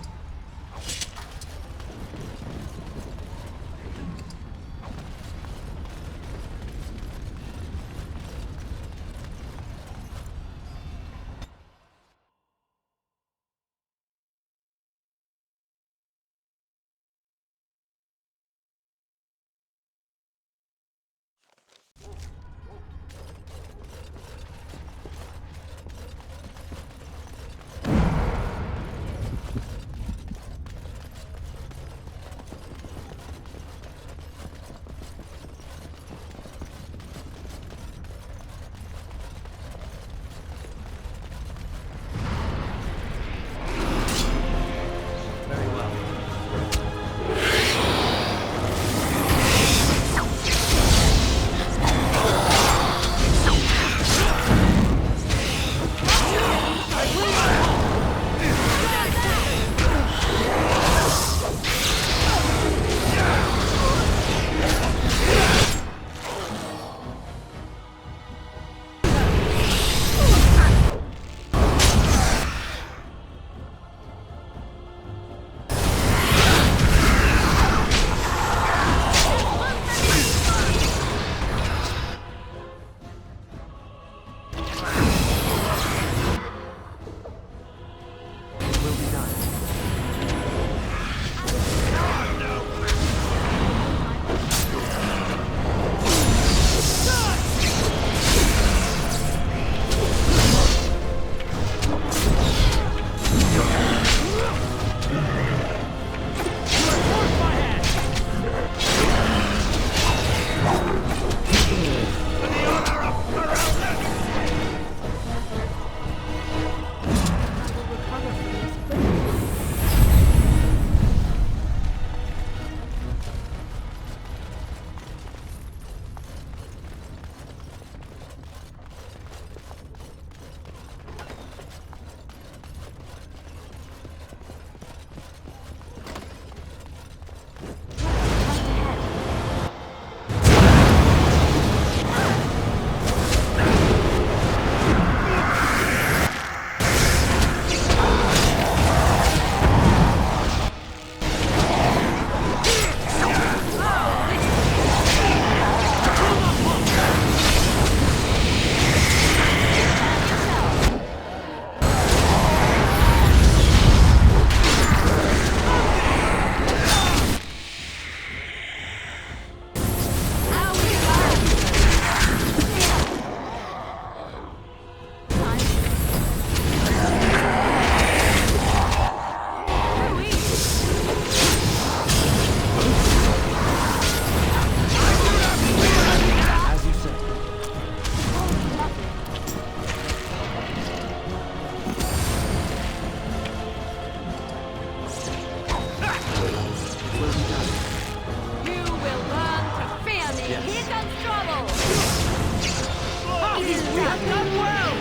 We have done well!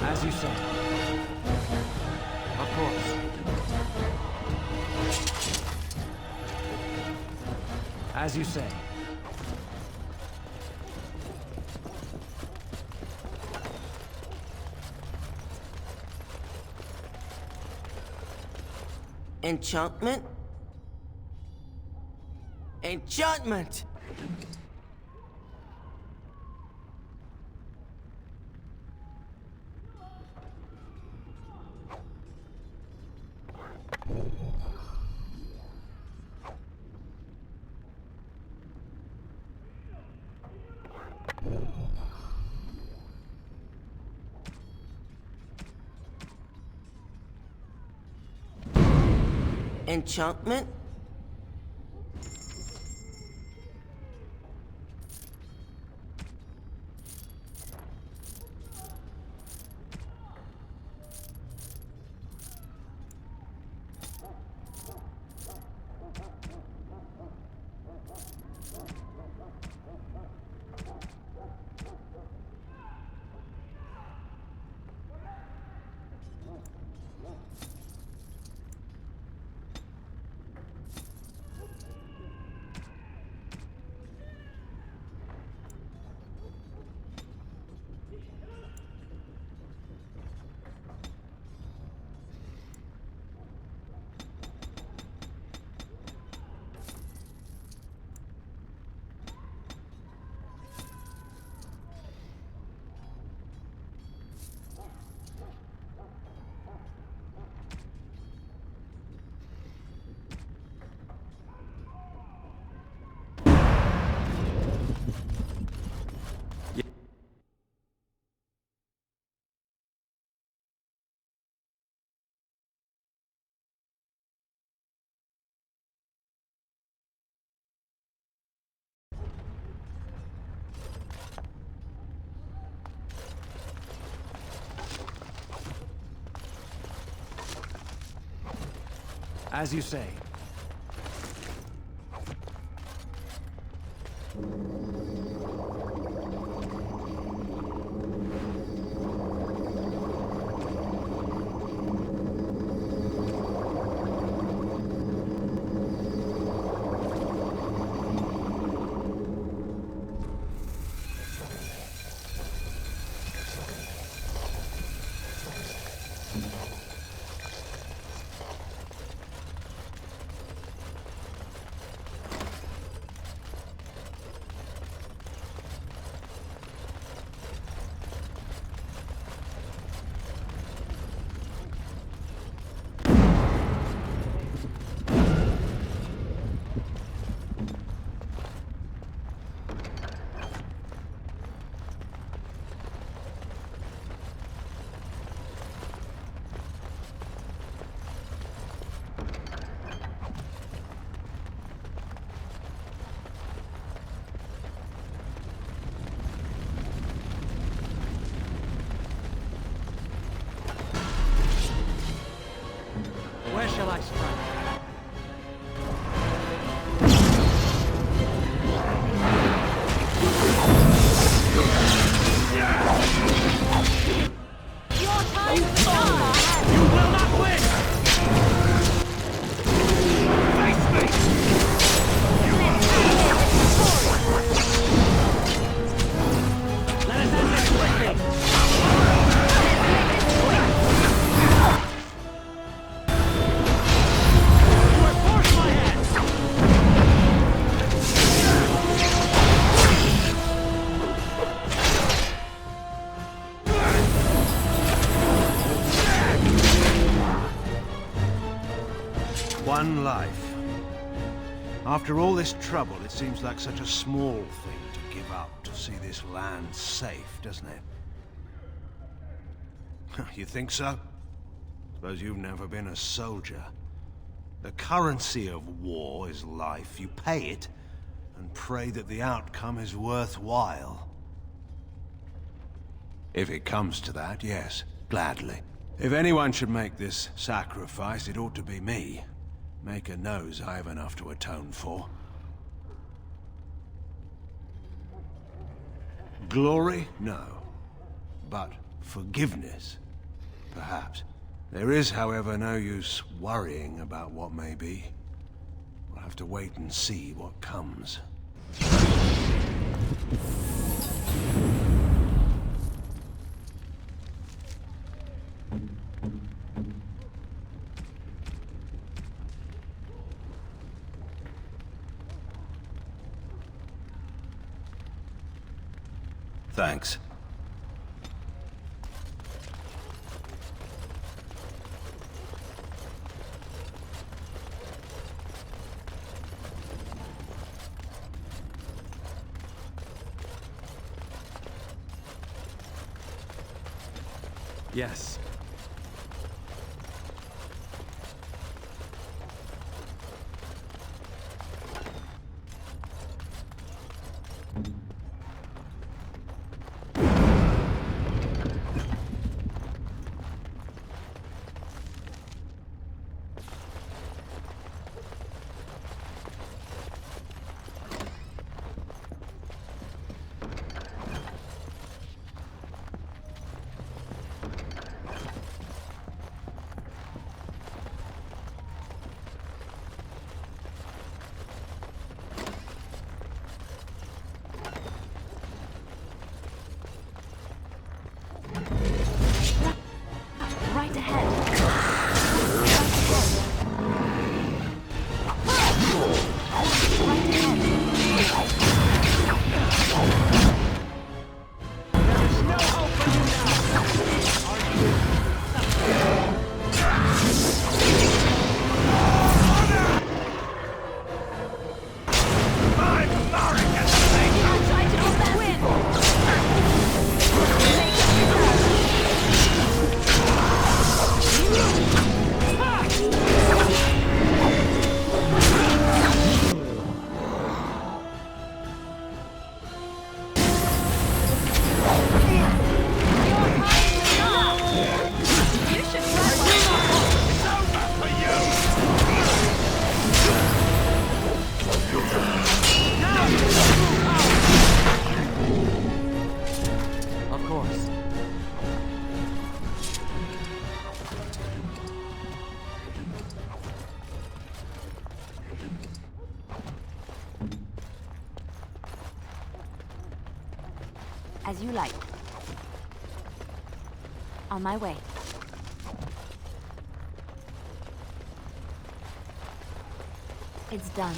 As you say. Of course. As you say. Enchantment? Enchantment! Enchantment? As you say. Where shall I strike? Your time is over! You will not win! Face me! Let us end this quickly! One life. After all this trouble, it seems like such a small thing to give up to see this land safe, doesn't it? You think so? Suppose you've never been a soldier. The currency of war is life. You pay it, and pray that the outcome is worthwhile. If it comes to that, yes, gladly. If anyone should make this sacrifice, it ought to be me. Maker knows I have enough to atone for. Glory? No. But forgiveness? Perhaps. There is, however, no use worrying about what may be. We'll have to wait and see what comes. Thanks. Yes. Right ahead. Of course. As you like. On my way. It's done.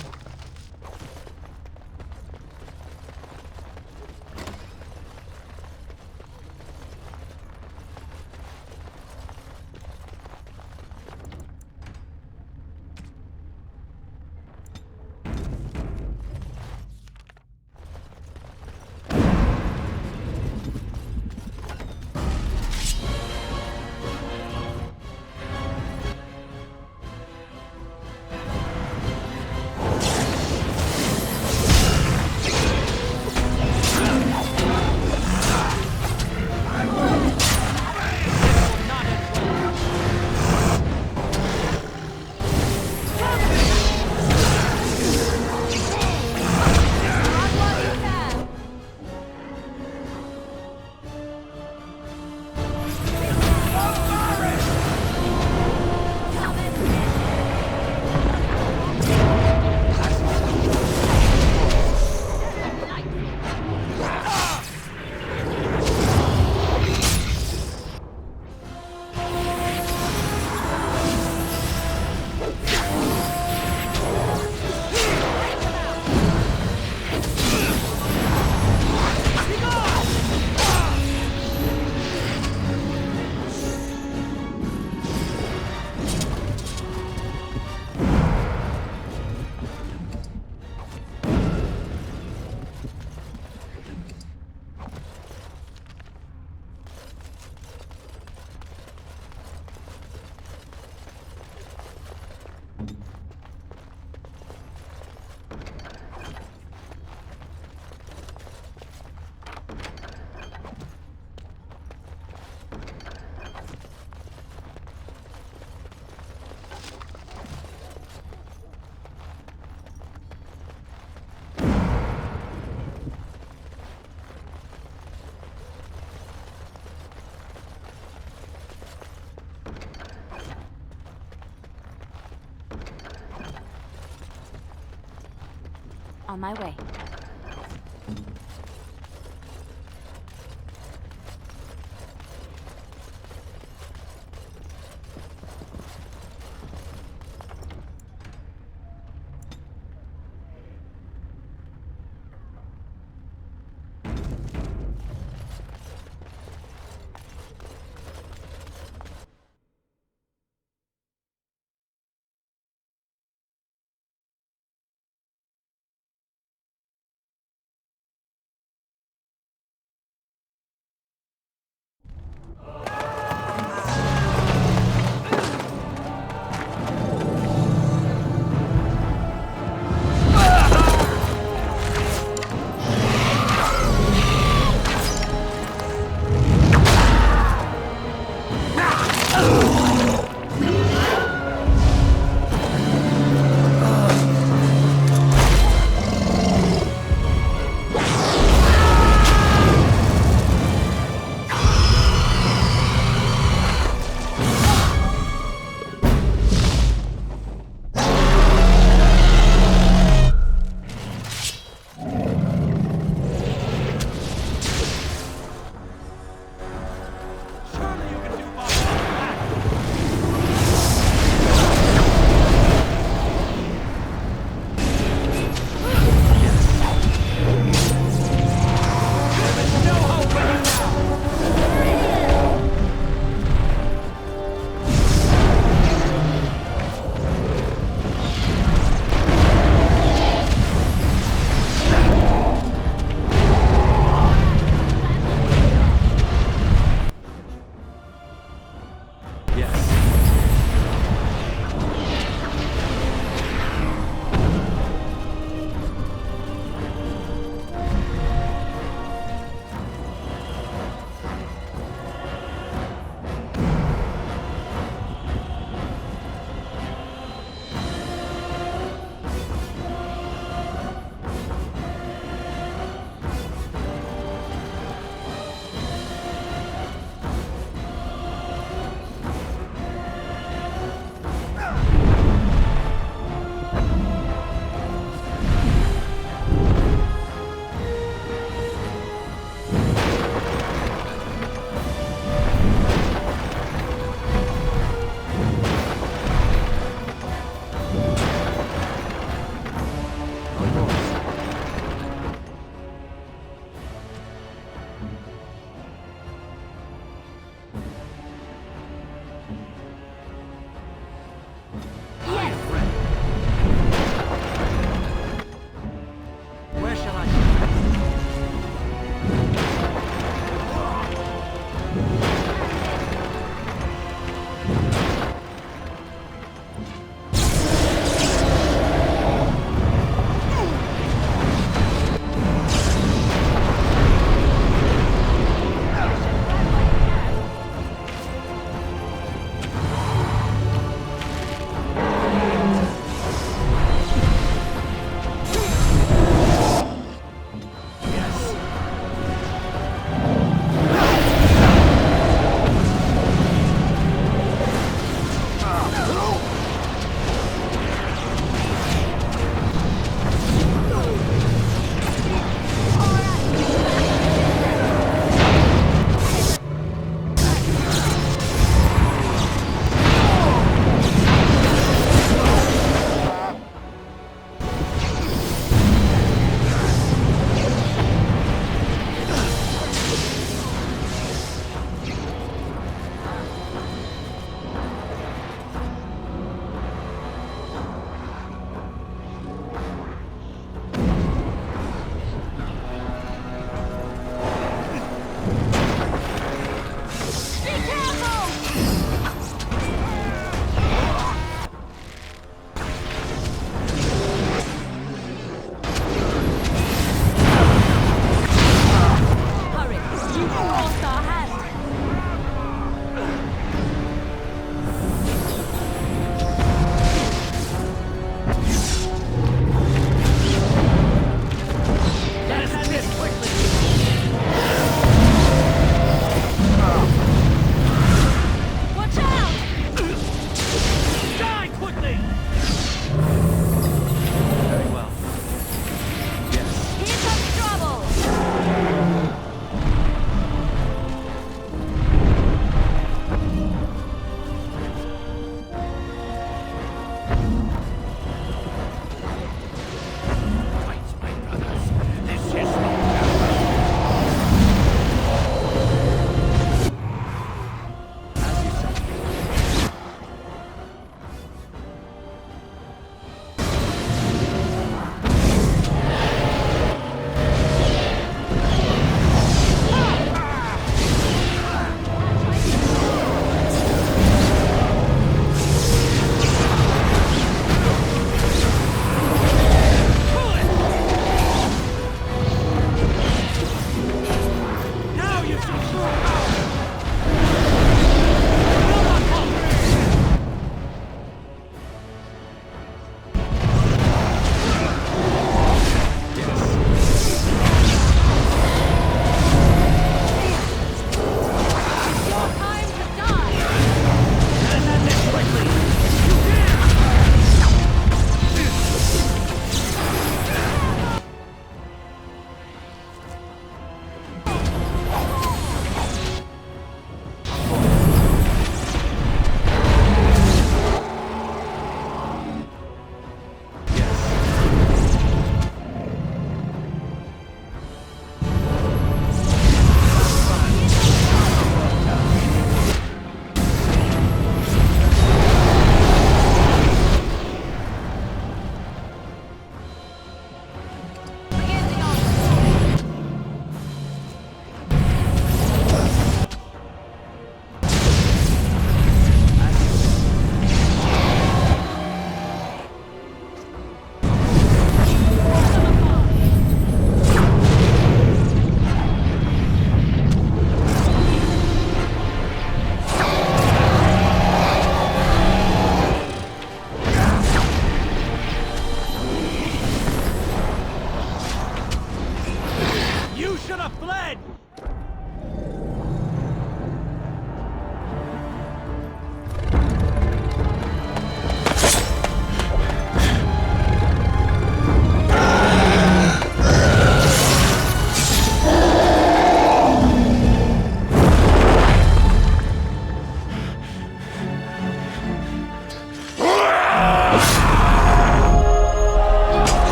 On my way.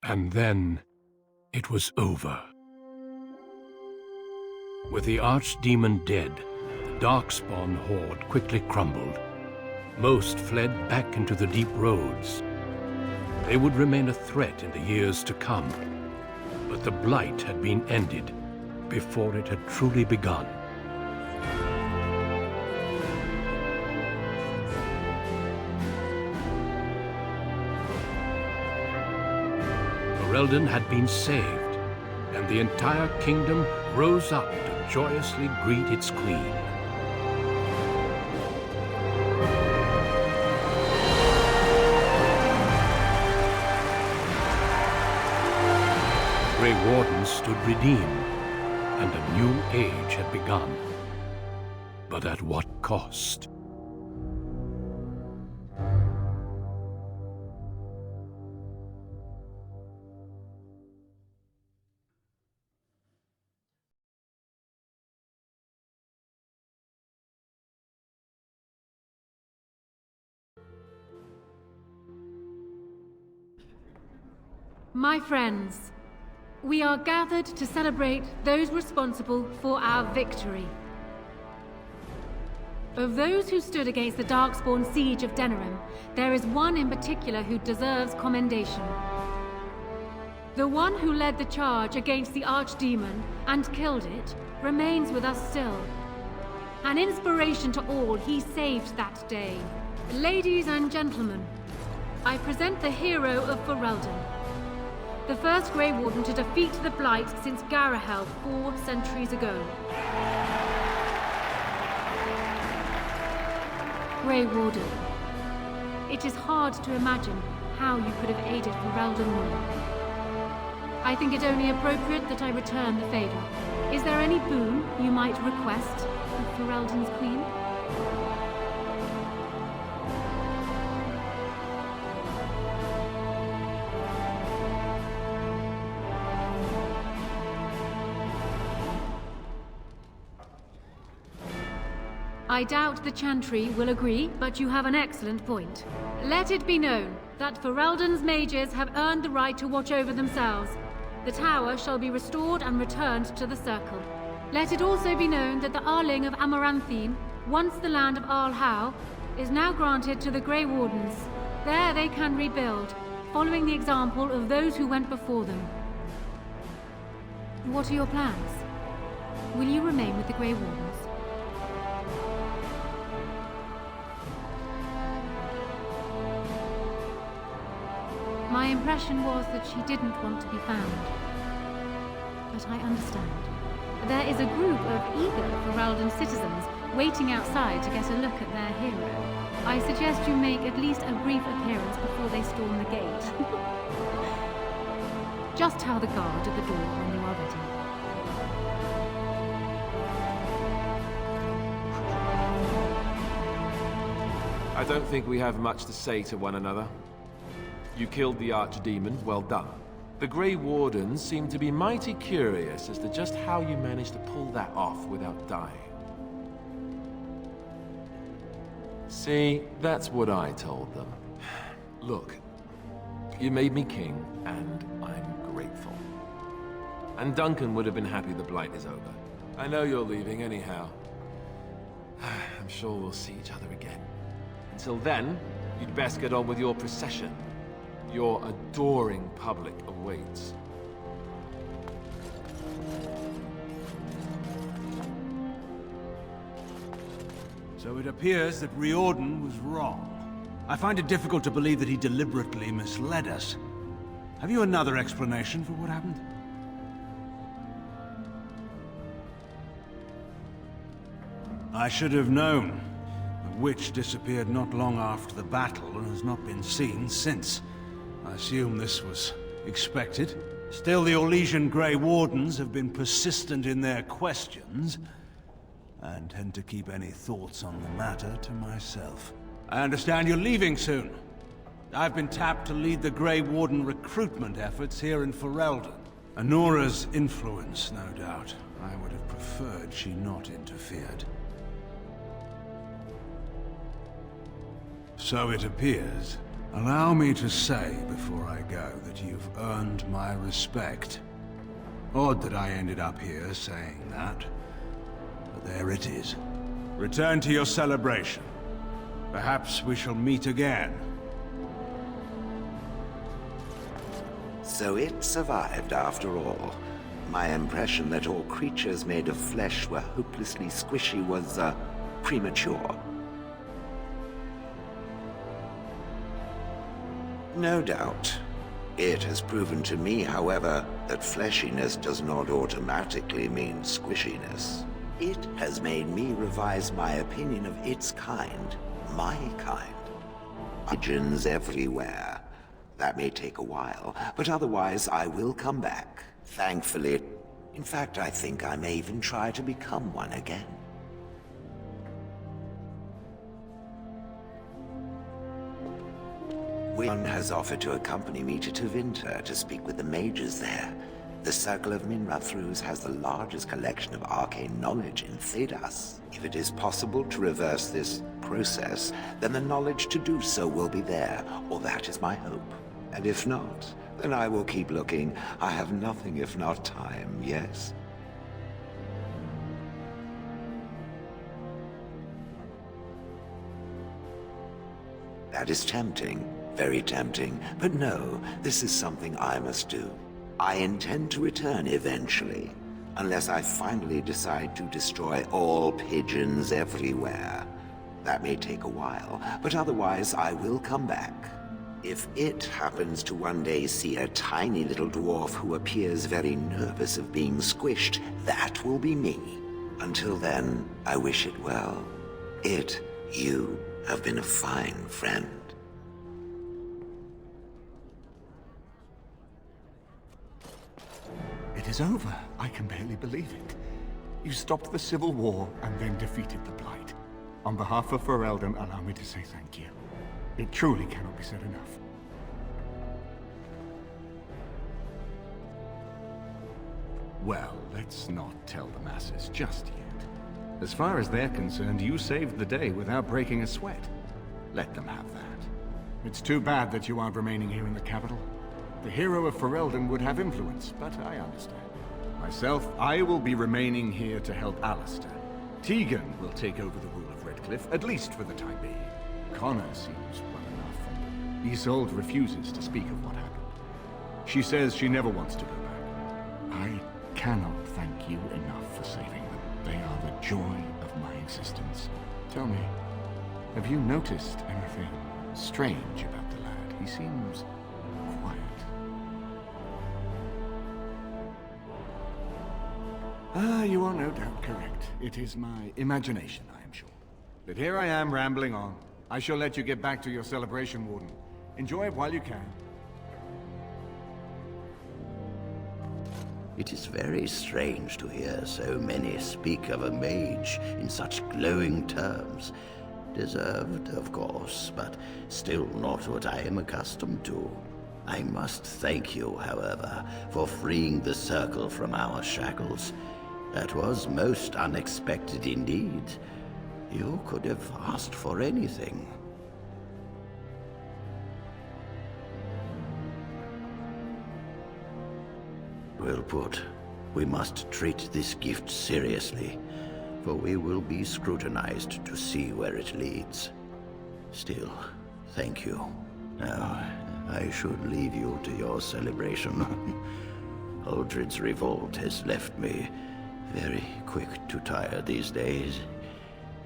And then it was over. With the archdemon dead, the Darkspawn horde quickly crumbled. Most fled back into the deep roads. They would remain a threat in the years to come, but the Blight had been ended before it had truly begun. Ferelden had been saved, and the entire kingdom rose up to joyously greet its queen. Grey Wardens stood redeemed, and a new age had begun. But at what cost? My friends, we are gathered to celebrate those responsible for our victory. Of those who stood against the Darkspawn siege of Denerim, there is one in particular who deserves commendation. The one who led the charge against the Archdemon and killed it remains with us still. An inspiration to all he saved that day. Ladies and gentlemen, I present the hero of Ferelden. The first Grey Warden to defeat the Blight since Garahel 4 centuries ago. Grey Warden, it is hard to imagine how you could have aided Ferelden more. I think it only appropriate that I return the favor. Is there any boon you might request of Ferelden's queen? I doubt the Chantry will agree, but you have an excellent point. Let it be known that Ferelden's mages have earned the right to watch over themselves. The tower shall be restored and returned to the Circle. Let it also be known that the Arling of Amaranthine, once the land of Arlhow, is now granted to the Grey Wardens. There they can rebuild, following the example of those who went before them. What are your plans? Will you remain with the Grey Wardens? My impression was that she didn't want to be found. But I understand. There is a group of eager Ferelden citizens waiting outside to get a look at their hero. I suggest you make at least a brief appearance before they storm the gate. Just tell the guard at the door when you are ready. I don't think we have much to say to one another. You killed the Archdemon, well done. The Grey Wardens seem to be mighty curious as to just how you managed to pull that off without dying. See, that's what I told them. Look, you made me king, and I'm grateful. And Duncan would have been happy the Blight is over. I know you're leaving anyhow. I'm sure we'll see each other again. Until then, you'd best get on with your procession. Your adoring public awaits. So it appears that Riordan was wrong. I find it difficult to believe that he deliberately misled us. Have you another explanation for what happened? I should have known. The witch disappeared not long after the battle and has not been seen since. I assume this was expected. Still, the Orlesian Grey Wardens have been persistent in their questions, and tend to keep any thoughts on the matter to myself. I understand you're leaving soon. I've been tapped to lead the Grey Warden recruitment efforts here in Ferelden. Anora's influence, no doubt. I would have preferred she not interfered. So it appears Allow me to say before I go that you've earned my respect. Odd that I ended up here saying that, but there it is. Return to your celebration. Perhaps we shall meet again. So it survived after all. My impression that all creatures made of flesh were hopelessly squishy was, premature. No doubt. It has proven to me, however, that fleshiness does not automatically mean squishiness. It has made me revise my opinion of its kind, my kind. Pigeons everywhere. That may take a while, but otherwise I will come back. Thankfully. In fact, I think I may even try to become one again. One has offered to accompany me to Tevinter to speak with the mages there. The Circle of Minrathrus has the largest collection of arcane knowledge in Thedas. If it is possible to reverse this process, then the knowledge to do so will be there, or that is my hope. And if not, then I will keep looking. I have nothing if not time, yes? That is tempting. Very tempting, but no, this is something I must do. I intend to return eventually, unless I finally decide to destroy all pigeons everywhere. That may take a while, but otherwise I will come back. If it happens to one day see a tiny little dwarf who appears very nervous of being squished, that will be me. Until then, I wish it well. You have been a fine friend. It is over. I can barely believe it. You stopped the Civil War and then defeated the Blight. On behalf of Ferelden, allow me to say thank you. It truly cannot be said enough. Well, let's not tell the masses just yet. As far as they're concerned, you saved the day without breaking a sweat. Let them have that. It's too bad that you aren't remaining here in the capital. The hero of Ferelden would have influence, but I understand. Myself, I will be remaining here to help Alistair. Tegan will take over the rule of Redcliffe, at least for the time being. Connor seems well enough, and Isolde refuses to speak of what happened. She says she never wants to go back. I cannot thank you enough for saving them. They are the joy of my existence. Tell me, have you noticed anything strange about the lad? He seems quiet. You are no doubt correct. It is my imagination, I am sure. But here I am rambling on. I shall let you get back to your celebration, Warden. Enjoy it while you can. It is very strange to hear so many speak of a mage in such glowing terms. Deserved, of course, but still not what I am accustomed to. I must thank you, however, for freeing the Circle from our shackles. That was most unexpected indeed. You could have asked for anything. Well put. We must treat this gift seriously, for we will be scrutinized to see where it leads. Still, thank you. Now, I should leave you to your celebration. Uldred's revolt has left me very quick to tire these days.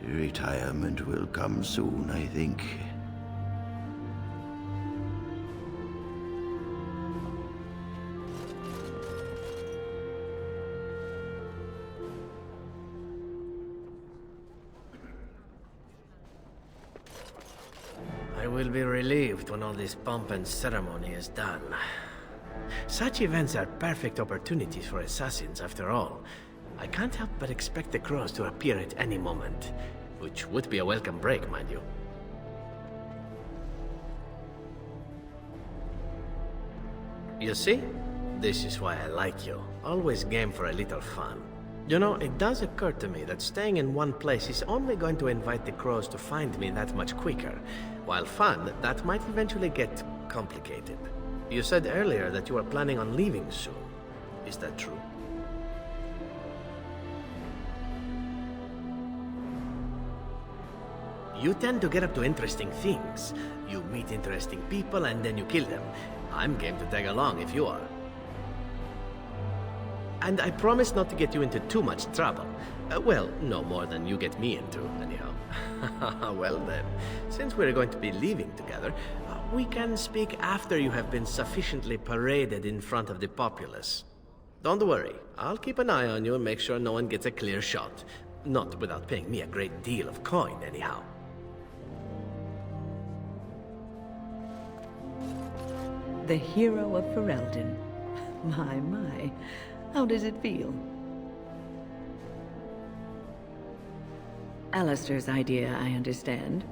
Retirement will come soon, I think. I will be relieved when all this pomp and ceremony is done. Such events are perfect opportunities for assassins, after all. I can't help but expect the crows to appear at any moment, which would be a welcome break, mind you. You see? This is why I like you. Always game for a little fun. You know, it does occur to me that staying in one place is only going to invite the crows to find me that much quicker. While fun, that might eventually get complicated. You said earlier that you are planning on leaving soon. Is that true? You tend to get up to interesting things. You meet interesting people and then you kill them. I'm game to tag along if you are. And I promise not to get you into too much trouble. Well, no more than you get me into, anyhow. Well then, since we're going to be leaving together, we can speak after you have been sufficiently paraded in front of the populace. Don't worry, I'll keep an eye on you and make sure no one gets a clear shot. Not without paying me a great deal of coin, anyhow. The hero of Ferelden. My. How does it feel? Alistair's idea, I understand.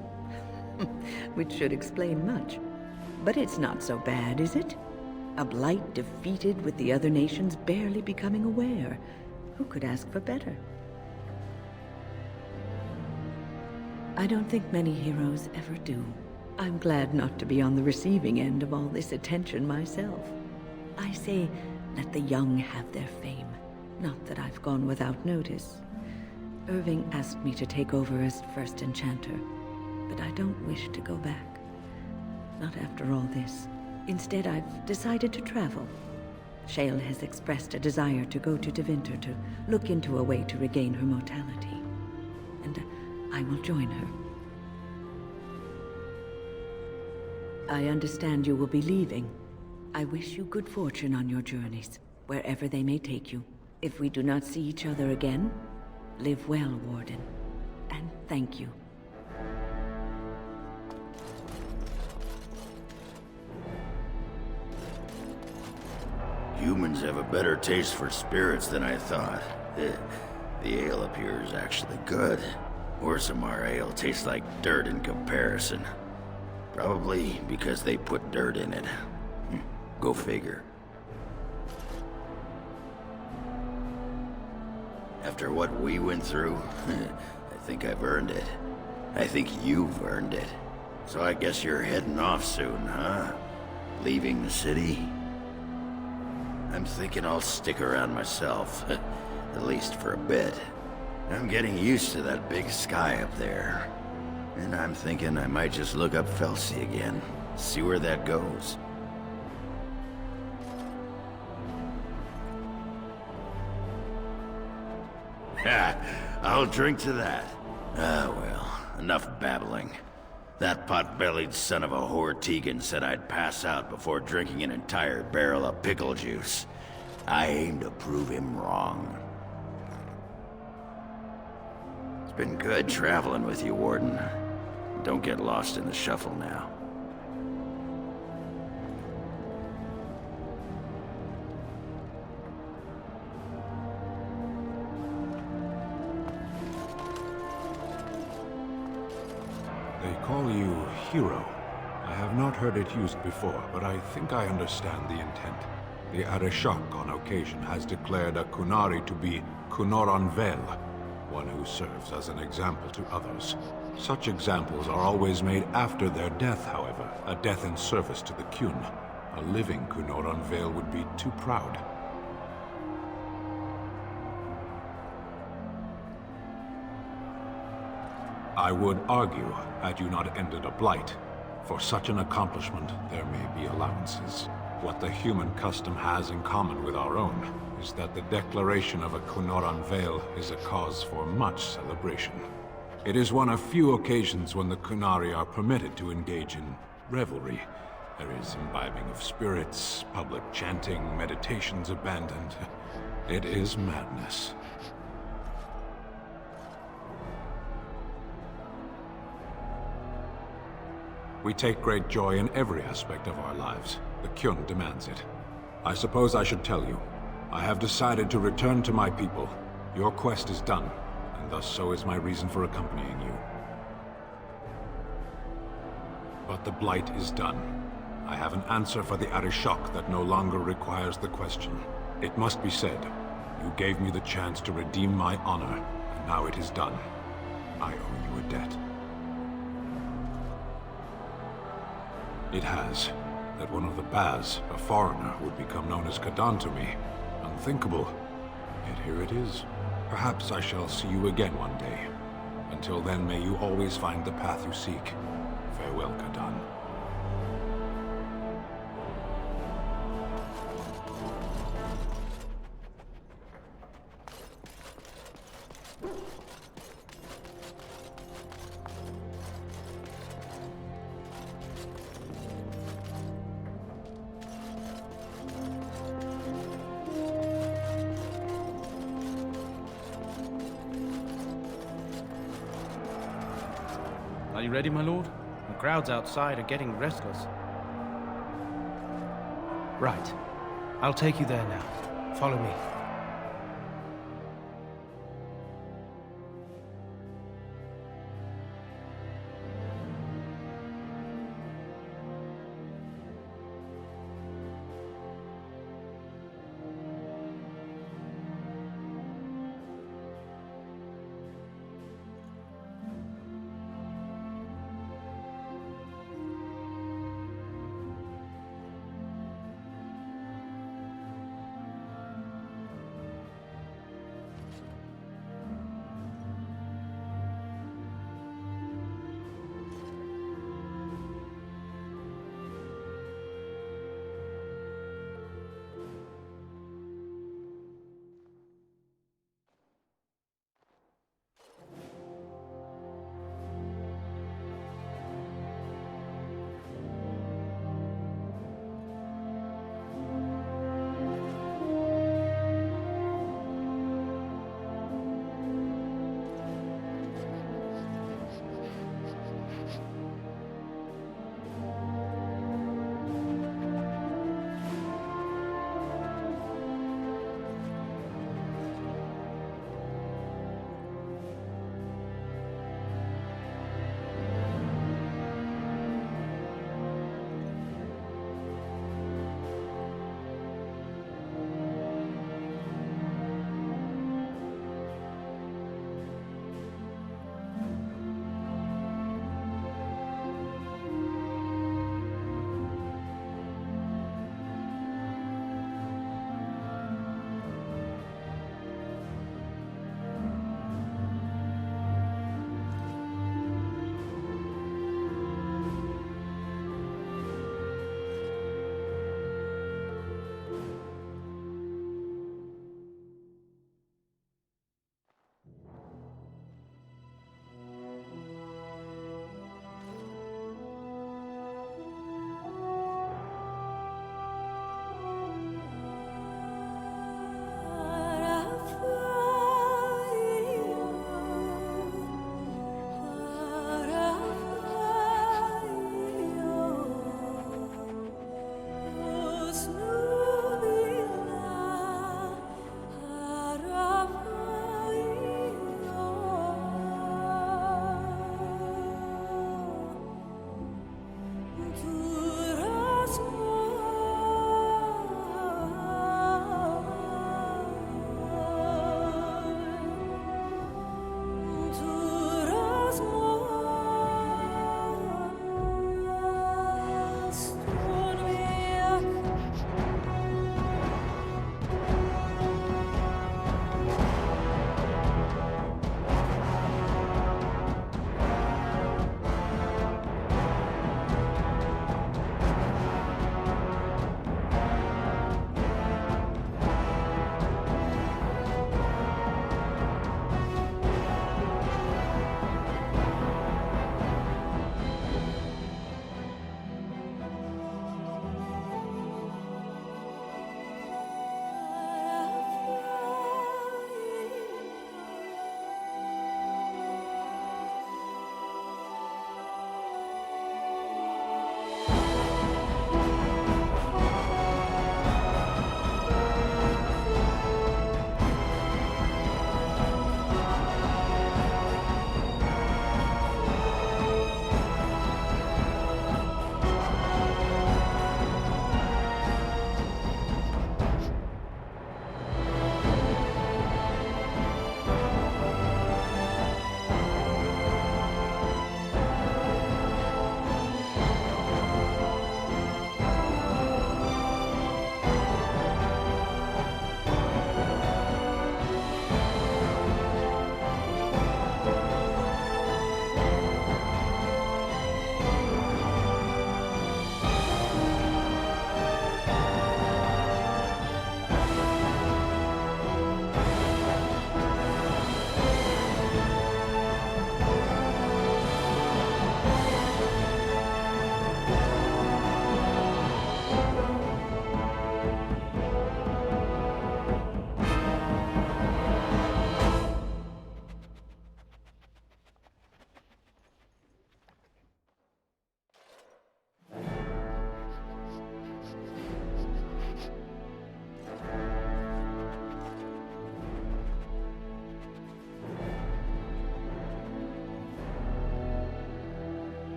Which should explain much. But it's not so bad, is it? A blight defeated with the other nations barely becoming aware. Who could ask for better? I don't think many heroes ever do. I'm glad not to be on the receiving end of all this attention myself. I say, let the young have their fame. Not that I've gone without notice. Irving asked me to take over as first enchanter, but I don't wish to go back. Not after all this. Instead, I've decided to travel. Shale has expressed a desire to go to Devinter to look into a way to regain her mortality. And I will join her. I understand you will be leaving. I wish you good fortune on your journeys, wherever they may take you. If we do not see each other again, live well, Warden. And thank you. Humans have a better taste for spirits than I thought. The ale up here is actually good. Orsamar ale tastes like dirt in comparison. Probably because they put dirt in it. Go figure. After what we went through, I think I've earned it. I think you've earned it. So I guess you're heading off soon, huh? Leaving the city? I'm thinking I'll stick around myself, at least for a bit. I'm getting used to that big sky up there. And I'm thinking I might just look up Felsi again, see where that goes. Ha! I'll drink to that. Ah, well, enough babbling. That pot-bellied son of a whore Tegan said I'd pass out before drinking an entire barrel of pickle juice. I aim to prove him wrong. It's been good traveling with you, Warden. Don't get lost in the shuffle now. They call you hero. I have not heard it used before, but I think I understand the intent. The Arishok on occasion has declared a Kunari to be Kunoran Vel, one who serves as an example to others. Such examples are always made after their death, however, a death in service to the Kyun. A living Kunoran Vel would be too proud. I would argue, had you not ended a blight, for such an accomplishment there may be allowances. What the human custom has in common with our own is that the declaration of a Kunoran Vel is a cause for much celebration. It is one of few occasions when the Kunari are permitted to engage in revelry. There is imbibing of spirits, public chanting, meditations abandoned. It is madness. We take great joy in every aspect of our lives. The Kyun demands it. I suppose I should tell you. I have decided to return to my people. Your quest is done, and thus so is my reason for accompanying you. But the Blight is done. I have an answer for the Arishok that no longer requires the question. It must be said, You gave me the chance to redeem my honor, and now it is done. I owe you a debt. It has. That one of the Baz, a foreigner, would become known as Kadan to me. Unthinkable. Yet here it is. Perhaps I shall see you again one day. Until then, may you always find the path you seek. Farewell, Kadan. Are you ready, my lord? The crowds outside are getting restless. Right. I'll take you there now. Follow me.